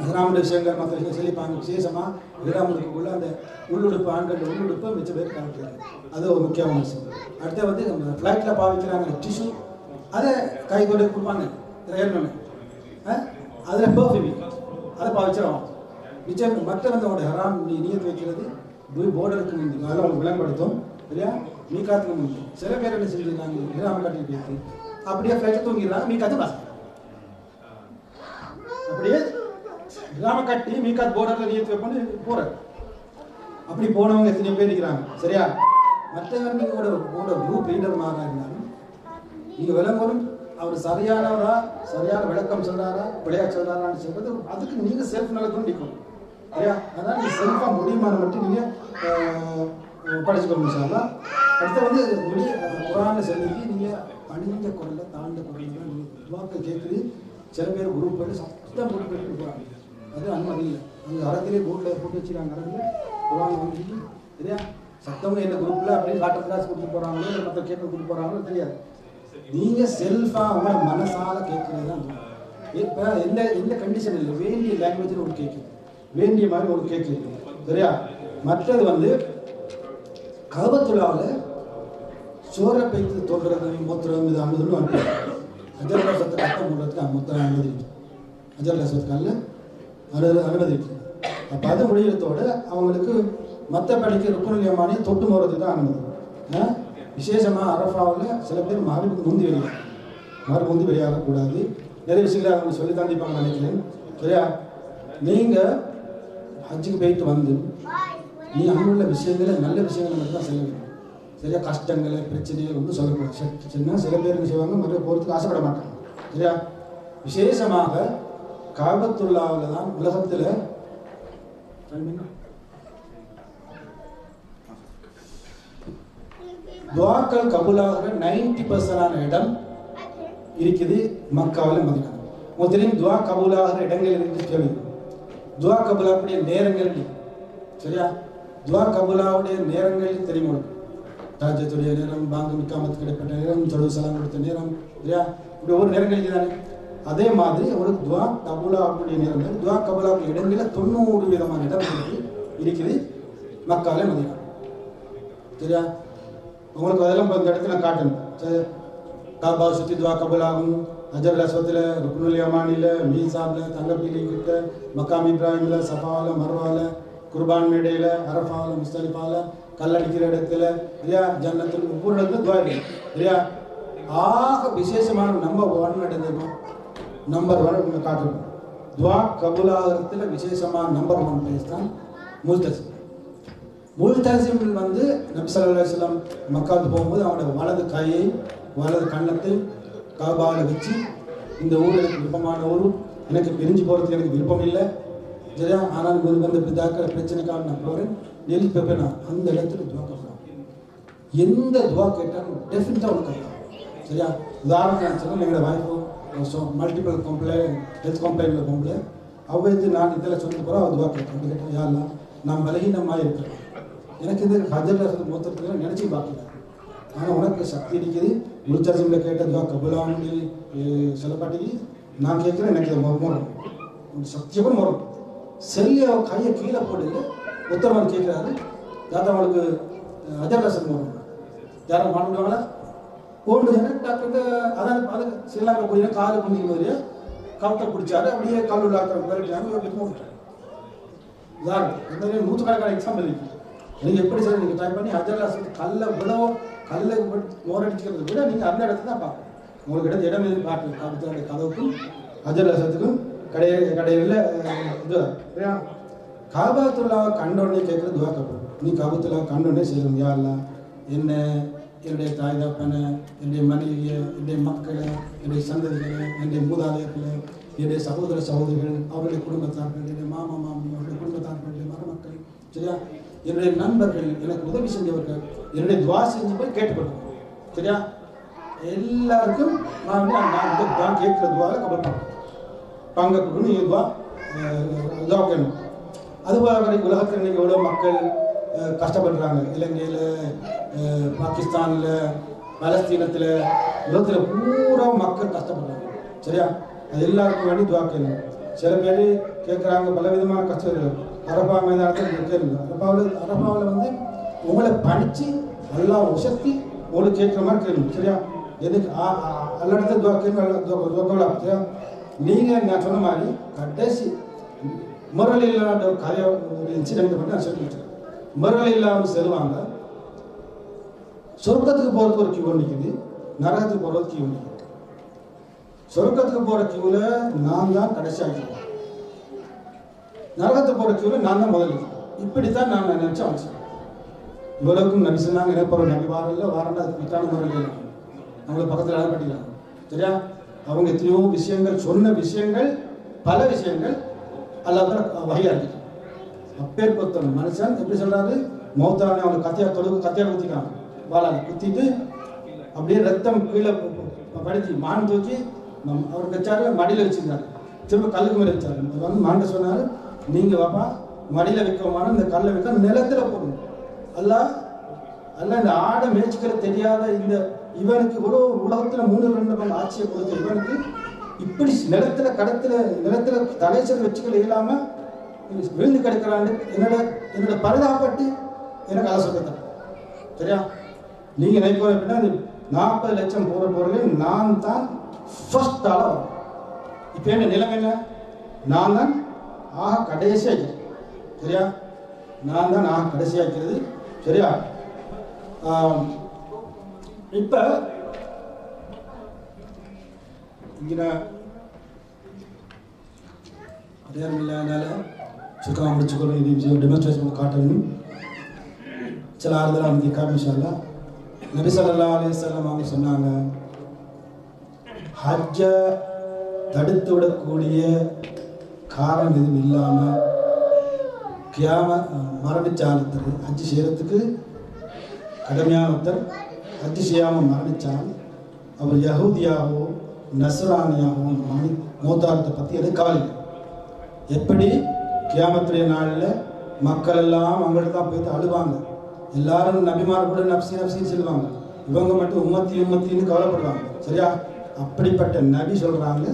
Speaker 1: ஹிராமுடைய விஷயங்கள் மற்ற விஷயம் சொல்லிப்பாங்க. விசேஷமாக ஹிராம் இருக்கக்குள்ள அந்த உள்ளுடுப்பு, ஆண்கள் உள்ளுடுப்பு மிச்ச பேர் காமிக்கிறாங்க. அது ஒரு முக்கியமான விஷயம். அடுத்து வந்து நம்ம ஃப்ளைட்டில் பாவிக்கிறாங்க டிஷ்யூ, அதை கை கொண்டு கொடுப்பாங்க ஏறணுன்னு, அதில் பர்ஃப்யூம் அதை பாவிச்சிடும். மிச்சம் மற்ற வந்து அவங்களோட ஹராம் நீயத்து வைக்கிறது போர்டருக்கு முந்தி அதெல்லாம் அவங்களுக்கு விளம்படுத்தும், சரியா? மீக்காத்துக்கு முந்தி சில பேர் என்ன செஞ்சுருக்காங்க, ஹிராம் கட்டிட்டு போயிட்டு அப்படியே ஃப்ளைட்டை தூங்கிடுறாங்க, மீக்காத்து பாசம் அப்படியே கிராம கட்டி மீகாத் போர்டர்ல நியத்து வைப்போன்னு போறாரு. அப்படி போனவங்க எத்தனை பேர் இருக்கிறாங்க, சரியா? மற்றவர் நீங்களோட குரூப் லீடர் மாதிரி இருந்தாலும் நீங்க விளம்பரம் அவர் சரியானவரா, சரியான விளக்கம் சொல்றாரா, விளையாட்டு சொல்றாரான்னு சொல்றது அதுக்கு நீங்க செல்ஃப் நிலக்கும் நிற்கணும், சரியா? அதனால நீங்க செல்ஃபா முடியுமான மட்டும் நீங்க படிச்சுக்கணும் சார். அடுத்த வந்து குரான செல்லிக்கு நீங்க பணிந்த குரல்ல தாழ்ந்த குரல்ல நீங்க வாக்கு கேட்குது. சில பேர் குரூப் பண்ணி சத்தம் போட்டு போயிட்டு போகிறாங்க, அது அனுமதி இல்லை. அங்கே அறத்திலே போர்டில் போட்டு வச்சுருக்காங்க, அறத்தில் குரான் வாங்கிட்டு, சரியா? சத்தவங்க என்ன குரூப்பில் அப்படியே வாட்டர் கிளாஸ் கொடுத்து போகிறாங்களோ இல்லை மற்ற கேட்க கொடுத்து போகிறாங்களோ தெரியாது. நீங்கள் செல்ஃபாக உங்களோட மனசால் கேட்குறது தான். இப்போ எந்த கண்டிஷன் இல்லை, வேண்டிய லாங்குவேஜில் ஒரு கேட்குது, வேண்டிய மாதிரி ஒரு கேட்குது, சரியா? மற்றது வந்து காபத்துல்லாவில் சோரை பைத்து தோன்றது மூத்திரம் இது அமுதுன்னு அனுப்புவாங்க. அஜர்லா சொத்து கட்ட மூடுறதுக்கு மொத்தம் அனுமதி இருக்குது, அஜர்லா சொத்துக்கால அனுமதி இருக்குது. அப்போ அது முடிகிறதோடு அவங்களுக்கு மற்ற படிக்க ருக்குனியமானே தொட்டு போகிறதுக்கு தான் அனுமதி. விசேஷமாக அரஃபாவில் சில பேர் மறுபடியும் முந்தி வெளியாக முந்தி வெளியாகக்கூடாது. நிறைய விஷயங்களை அவங்க சொல்லி தாண்டிப்பாங்க நினைக்கிறேன், சரியா? நீங்கள் ஹஜ்ஜுக்கு போயிட்டு வந்து நீ அங்குள்ள விஷயங்களை நல்ல விஷயங்களை மட்டும் தான் செய்ய வேண்டும், சரியா? கஷ்டங்களை பிரச்சனைகள் ஒன்றும் சொல்லக்கூடாது. சின்ன சில பேர் என்ன செய்வாங்க, மறுபடியும் போகிறதுக்கு ஆசைப்பட மாட்டாங்க, சரியா? விசேஷமாக காபத்துல்லாவில் தான் உலகத்தில் துவாக்கள் கபூலாகிற 90% இடம் இருக்குது மக்காவில் மதினா. உங்களுக்கு தெரியும் துவா கபூலாகிற இடங்கள் இருக்கு கேள்வி. துவா கபூலாவுடைய நேரங்கள் சரியா? துவா கபூலாவுடைய நேரங்கள் தெரியுமா? தாஜத்துடைய நேரம், பாங்கு மிக்காமத்துக்கு இடைப்பட்ட நேரம், தொழு சலாம் கொடுத்த நேரம் சரியா? இப்படி ஒரு நேரங்கள் தானே. அதே மாதிரி ஒரு துவா கபூலாவுடைய நேரங்கள், துவா கபூலாவுடைய இடங்களில் 90 விதமான இடம் இருக்குது மக்காவில் மதினா சரியா? உங்களுக்கு அதெல்லாம் இந்த இடத்துல காட்டணும். காபாவை சுற்றி துவா கபூலாகும். அஜர் அஸ்வத்தில், ருக்னுல் யமானில், மீசாபில், தங்கப்பீலி கிட்ட, மக்காம் இப்ராஹிமில், சஃபாவில், மர்வாவில், குர்பான் மேடையில், அரஃபாவில், முஸ்தலிஃபாவில், கல்லடிக்கிற இடத்துல சரியா? ஜன்னத்தில் ஒவ்வொரு இடத்துல துவா இருக்கு சரியா? ஆக விசேஷமான நம்பர் 1 நடந்தது. நம்பர் 1 காட்டணும். துவா கபூலாகிறதுல விசேஷமான நம்பர் 1 பிளேஸ் தான் முல்தஸிம். முல்தஸிமில் வந்து நபி ஸல்லல்லாஹு அலைஹி வஸல்லம் மக்காவுக்கு போகும்போது அவனோட வலது கையை வலது கன்னத்தை காபாவில் வச்சு, இந்த ஊர் எனக்கு விருப்பமான ஊர், எனக்கு பிரிஞ்சு போகிறதுக்கு எனக்கு விருப்பம் இல்லை சரியா? ஆனால் வந்து பிதாக்கள் பிரச்சனைக்காக நான் போகிறேன் நெல் பெப்பேன். அந்த இடத்துல துவா கேட்கலாம். எந்த துவா கேட்டாலும் டெஃபினட்டாக ஒன்று கேட்கலாம் சரியா? உதாரணத்துக்கு சொன்னால் எங்களோட வாய்ப்பு மல்டிபிள் ஹெல்த் கம்ப்ளைண்ட்டில் போக முடியாது. அவ்வளவு நான் இதில் சொல்லிட்டு போகிறோம். அவள் துவா கேட்கலாம். அப்படி கேட்டேன், யாரெல்லாம் நான் பலகீனமாக இருக்கிறேன், எனக்கு இந்த ஹஜர் மூத்தத்துக்கு நினச்சி பார்க்கல, ஆனால் உனக்கு சக்தி இருக்குது. முல்தஸிமில் கேட்ட துவா கபூலான்னு சொல்லப்பாட்டிக்கு நான் கேட்குறேன். எனக்கு மோரும் சத்தியமாக மோரும் செல்லி அவன் கையை கீழே போடுங்க. உத்தரவான் கேட்குறாரு, தாத்தா அவளுக்கு அஜர் மோரும் யாரும் மாட்டுவாங்களா போண்டு டாக்டர் அதான் அது ஸ்ரீலங்கா போய் காலு குந்திக்கு மாதிரியே கவத்தை பிடிச்சாரு. அப்படியே கல் உள்ளாக்கிற மாதிரி போட்டுட்டாரு. இந்த நூற்றுக்கணக்கான எக்ஸாம்பிள் இருக்கு. நீங்கள் எப்படி சார் நீங்கள் ட்ரை பண்ணி அஜர் கல்லை விடவோ கல்லை மோரடிச்சுக்கிறத விட நீங்கள் அந்த இடத்துல தான் பார்க்கணும். உங்களுக்கு இடத்து இடம் எது பார்க்கணும். காபத்துடைய கதவுக்கும் அஜர் அசத்துக்கும் கடையில் இது காபாத்துல்லாவை கண்டோடனே கேட்குற துவா கபூல். நீ காபத்துல்லாவை கண்டோடனே செய்யணும். யாரெல்லாம் என்ன, என்னுடைய தாய் தாப்பனை, என்னுடைய மனைவியை, என்னுடைய மக்களை, என்னுடைய சந்ததிகளை, என்னுடைய மூதாதையர்களை, என்னுடைய சகோதர சகோதரிகள், அவருடைய குடும்பத்தார்கள், என்னுடைய மாமா மாமி, அவருடைய குடும்பத்தார்கள், மருமக்கள் சரியா? என்னுடைய நண்பர்கள், எனக்கு உதவி செஞ்சவர்கள், என்னுடைய துவா செஞ்சு போய் கேட்டுக்கொள்ளும் சரியா? எல்லாருக்கும் நான் நான் கேட்குற துவாவில் கபல் பங்கு கொடுக்கணும். நீங்கள் துவா கேட்கணும். அதுபோல உலகத்தில் இன்றைக்கி எவ்வளோ மக்கள் கஷ்டப்படுறாங்க. இலங்கையில், பாகிஸ்தானில், பலஸ்தீனத்தில், உலகத்தில் பூரா மக்கள் கஷ்டப்படுறாங்க சரியா? அது எல்லாருக்கும் வேண்டி துவா கேட்கணும். சில பேர் கேட்குறாங்க பல விதமான கஷ்டங்கள். அரபா மைதானத்தில் கேளுங்க. அரபாவில் வந்து உங்களை படித்து நல்லா உசத்தி உங்களுக்கு கேட்குற மாதிரி கேளுங்க சரியா? எதுக்கு எல்லா இடத்துல துவா கேட்கலாம் சரியா? நீங்கள் நான் சொன்ன மாதிரி கடைசி முரல் இல்லாத ஒரு கதையை ஒரு இன்சிடென்ட் பண்ணி நான் சொல்லி வச்சுருக்கேன். முரல் இல்லாமல் செல்வாங்க. சொர்க்கத்துக்கு போகிறதுக்கு ஒரு கியூ நிற்குது, நரகத்துக்கு போகிறதுக்கு கியூ நிற்குது. சொர்க்கத்துக்கு போகிற கியூவில் நான் தான் கடைசியாக இருக்கேன், நரகத்துக்கு போகிற கியூவில் நான் தான் முதல்ல. இப்படித்தான் நான் நினச்சேன் அவசியம். இவ்வளவுக்கும் நபி சொன்னாங்க, நினைப்போம் நபி வாரல்ல வாரண்டா அதுக்கு விட்டான முறையில் இருக்கும். அவங்கள பக்கத்தில் யாரும் படிக்கலாம் சரியா? அவங்க எத்தனையோ விஷயங்கள் சொன்ன விஷயங்கள், பல விஷயங்கள் அல்லாஹ் வகையாக இருக்கு. அப்பேர் பொத்தன் மனுஷன் எப்படி சொல்கிறாரு, மௌத்தானே அவங்க கத்தியால் குத்திக்காங்க, வாழாங்க குத்திட்டு அப்படியே ரத்தம் கீழே படித்து மான் தூக்கி அவர் வச்சாரு, மடியில் வச்சுருந்தாரு. திரும்ப கல்லுக்கு மேலே வச்சாரு. அது வந்து மாண்ட சொன்னார், நீங்கள் வாப்பா மடியில் வைக்கமான இந்த கல்லை வைக்க நிலத்தில் போடணும். அல்ல இந்த ஆடை மேய்ச்சிக்கிற தெரியாத இந்த இவனுக்கு இவ்வளோ உலகத்தில் 3-2 பங்கு ஆட்சியை கொடுத்த இவனுக்கு இப்படி நிலத்தில் தலைச்சல் வச்சுக்கல இல்லாமல் விழுந்து கிடக்கிறான்னு என்னோட பரிதாபப்பட்டு எனக்கு அதை சொல்லத்தான் சரியா? நீங்கள் நினைப்போம் அப்படின்னா 40 லட்சம் போகிற பொருளே நான் தான் ஃபர்ஸ்ட் ஆளாக வரும். இப்போ என்ன நிலைமை என்ன? நான் தான் ஆக கடைசியாக இருக்கிறேன் சரியா? நான் தான் ஆக கடைசியாக இருக்கிறது சரியா? இப்போ இங்கே நேரம் இல்லாதனால சுருக்கமாக முடிச்சுக்கொள்ள இது டெமான்ஸ்ட்ரேஷன் காட்டணும். சில ஆறுதலாக வந்து காமிஷாலா நபி ஸல்லல்லாஹு அலைஹி வஸல்லம் அவங்க சொன்னாங்க, ஹஜ்ஜை தடுத்து விடக்கூடிய காரணம் எதுவும் இல்லாமல் மரணிச்சாலத்தர் ஹஜ்ஜு செய்கிறதுக்கு கடமையான ஒருத்தர் ஹஜ்ஜு செய்யாமல் மரணித்தால் அவர் யஹூதியாகவோ நஸ்ரானியாகவும் மூத்தாரத்தை பற்றி எது கவலை இல்லை. எப்படி கியாமத்துடைய நாளில் மக்கள் எல்லாம் அவங்கள்ட்ட தான் போய்த்து அழுவாங்க. எல்லாரும் நபிமார் கூட நப்சி நப்சின்னு சொல்லுவாங்க, இவங்க மட்டும் உம்மத்தின்னு கவலைப்படுவாங்க. சரியா? அப்படிப்பட்ட நபி சொல்கிறாங்க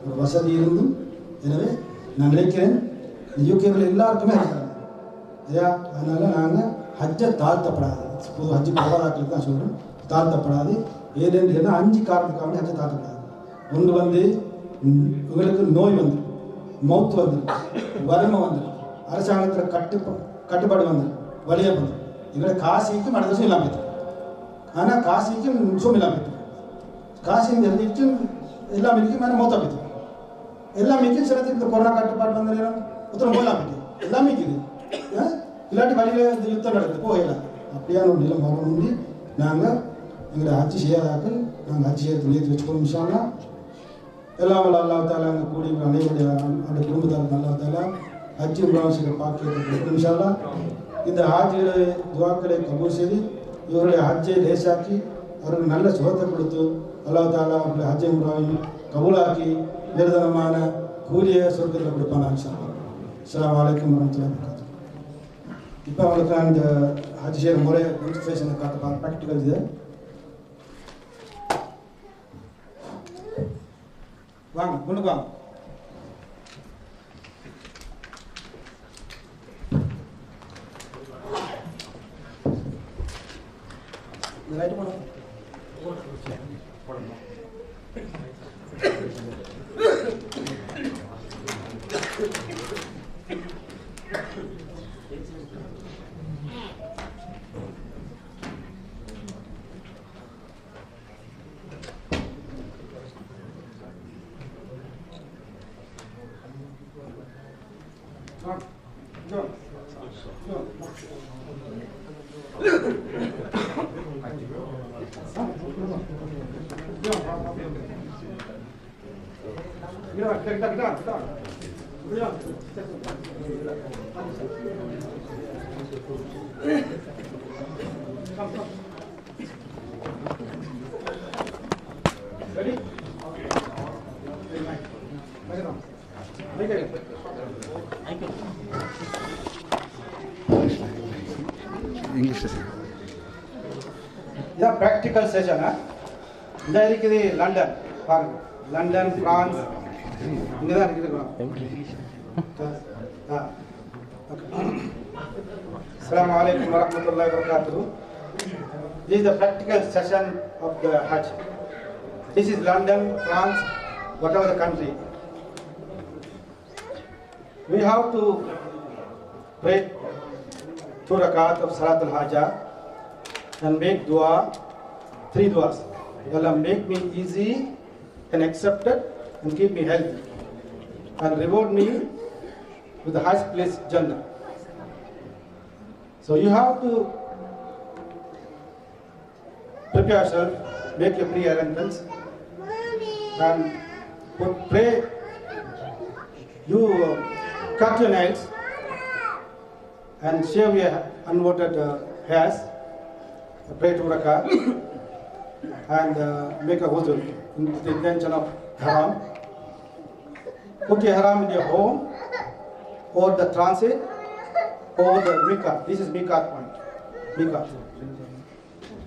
Speaker 1: ஒரு வசதி இருந்தும். எனவே நான் நினைக்கிறேன் யூகேவில் எல்லாருக்குமே இருக்கிறாங்க. சரியா? அதனால் நாங்கள் ஹஜ்ஜை தாழ்த்தப்படாது. பொது ஹஜ்ஜு பரவாயில்லைக்கு தான் சொல்கிறேன், தாழ்த்தப்படாது. ஏதென்று என்ன 5 காரணத்துக்காக ஹஜ்ஜை தாழ்த்தப்படாது. ஒன்று உங்களுக்கு நோய் வந்துடும், மௌத்து வந்துடும், வறுமை வந்துடும், அரசாங்கத்தில் கட்டுப்பாடு வந்துடும், வழியாக வந்துடும். எங்களை காசிக்கும் அடுத்த வருஷம் இல்லாமல் போய்த்து. ஆனால் காசிக்கும் நிமிஷம் இல்லாமல் போய்த்து. காசியும் தெரிஞ்சிக்கும் எல்லாம் இருக்கும், ஆனால் மௌத்தா போய்த்து. எல்லாம் மிக்கும் சிலத்துக்கு இந்த கொரோனா கட்டுப்பாடு வந்த நேரம் உத்தரவு போகலாம் போய்ட்டு எல்லாம் மிக்குது. இல்லாட்டி வழியில் இந்த யுத்தம் நடக்குது, போகலாம். அப்படியான ஒரு நிலம் வரணும்னு நாங்கள் எங்களை ஹஜ்ஜி செய்யாதாக்கள் நாங்கள் ஹஜ்ஜி செய்யறது நேற்று வச்சுக்கோம். இன்ஷால்லா எல்லாம் அல்லாஹ் தாலா அங்கே கூடி அனைவருடைய அந்த குடும்பத்தாருக்கு அல்லா தாலா ஹஜ்ஜி உலகம் பாக்கியத்தை இன்ஷால்லா இந்த ஹாஜிகளை துவாக்களை கபூல் செய்து இவருடைய ஹஜ்ஜை லேசாக்கி அவருக்கு நல்ல சுகத்தை கொடுத்து அல்லாஹ் தாலா அவருடைய ஹஜ்ஜை உலகம் கபூலாக்கி நிரந்தரமான கூலிய சொர்க்கத்தில் கொடுப்பானா இன்ஷால்லா. அஸ்ஸலாமு அலைக்கும் வரஹ்மத்துல்லாஹி வபரகாத்துஹு. இப்போ அவங்களுக்கு அந்த ஹஜ் செய்கிற முறை டெமான்ஸ்ட்ரேஷனை காட்டுப்பாங்க, ப்ராக்டிக்கல் இது. வாங்க முன்னுக்கு வாங்க. ரைட்டு போடணும். Ready?
Speaker 3: English.
Speaker 1: Yeah, practical session. இந்த இருக்குது லண்டன், பாருங்க லண்டன், பிரான்ஸ், இங்கே தான் இருக்குது. Assalamu alaikum wa rahmatullahi wa barakatuh. This is the practical session of the Hajj. This is London, France, whatever the country. We have to pray 2 rakat of Salat al-Hajjah and make dua, 3 duas. Allah make me easy and accepted and keep me healthy and reward me with the highest place Jannah. So you have to prepare yourself, make your pre-arrangements and pray. You cut your nails and shave your unwanted hairs, pray 2 rakat and make a wudu with the intention of haram. Put your haram in your home or the transit or the miqat. This is miqat point. Miqat.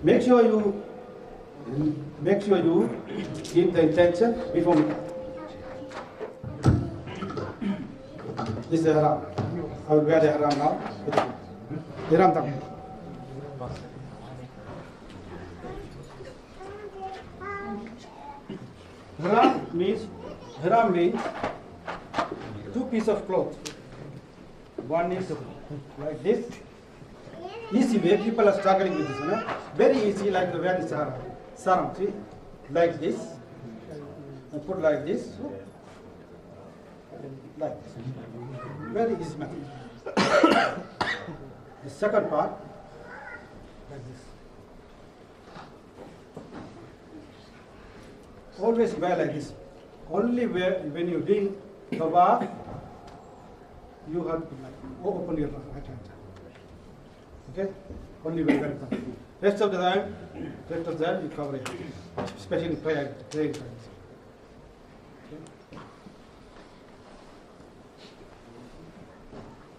Speaker 1: Make sure you keep the intention before miqat. This is the haram. I will wear the haram now. Haram tam. Haram means 2 pieces of cloth. One is like this. Easy way, people are struggling with this. Very easy, like the wear the sarong. See, like this. And put like this. Like this. Very easy method. The second part, like this. Always wear like this. Only wear when you doing tawaf, you have to open your right hand. Okay? Only wear like that. Rest of the time you cover it, especially praying times.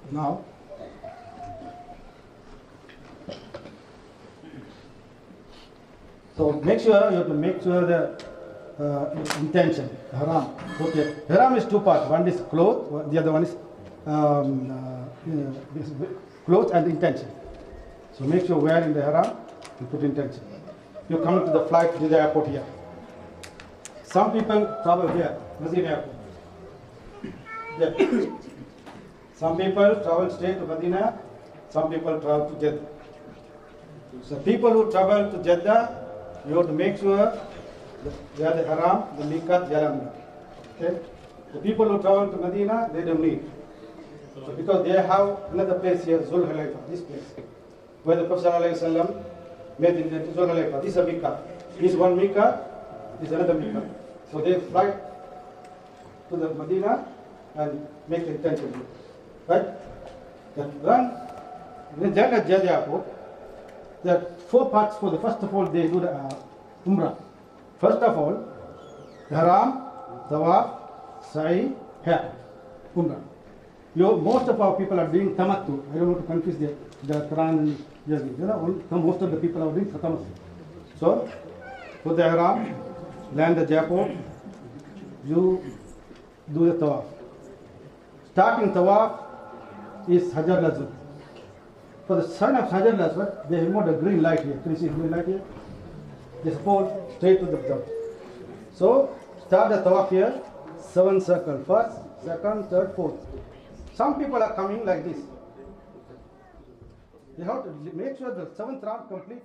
Speaker 1: Now, so make sure you have to make sure the intention, haram. Okay, haram is two parts. One is cloth, the other one is this cloth and intention. So make sure wearing the haram and put intention. You're coming to the flight to the airport here. Some people travel here, Medina airport. Yeah. Some people travel straight to Medina, some people travel to Jeddah. So people who travel to Jeddah, you have to make sure that they are the haram, the miqat, yalam. Okay? The people who travel to Medina, they don't need. So because they have another place here, Zul Hulayfa, this place, where the Prophet ﷺ made in Zul Hulayfa. This is a miqat. This is one miqat, this is another miqat. So they fly to the Medina and make the intention. Right? Then when Jeddah airport, there are four parts for the first of all they do the Umrah. First of all, Haram, Tawaf, Sa'i, Hajj, Umrah. Most of our people are doing Tamattu. I don't want to confuse the Quran and Yazid. Most of the people are doing Tamattu. So, for the Haram, land the airport, you do the Tawaf. Starting Tawaf is Hajar al-Aswad. For the sign of Hajar al-Aswad, they removed a green light here. Can you see green light here? They support straight to the top. So, start the Tawaf here, 7 circles. First, second, third, fourth. Some people are coming like this. They have to make sure the 7th round complete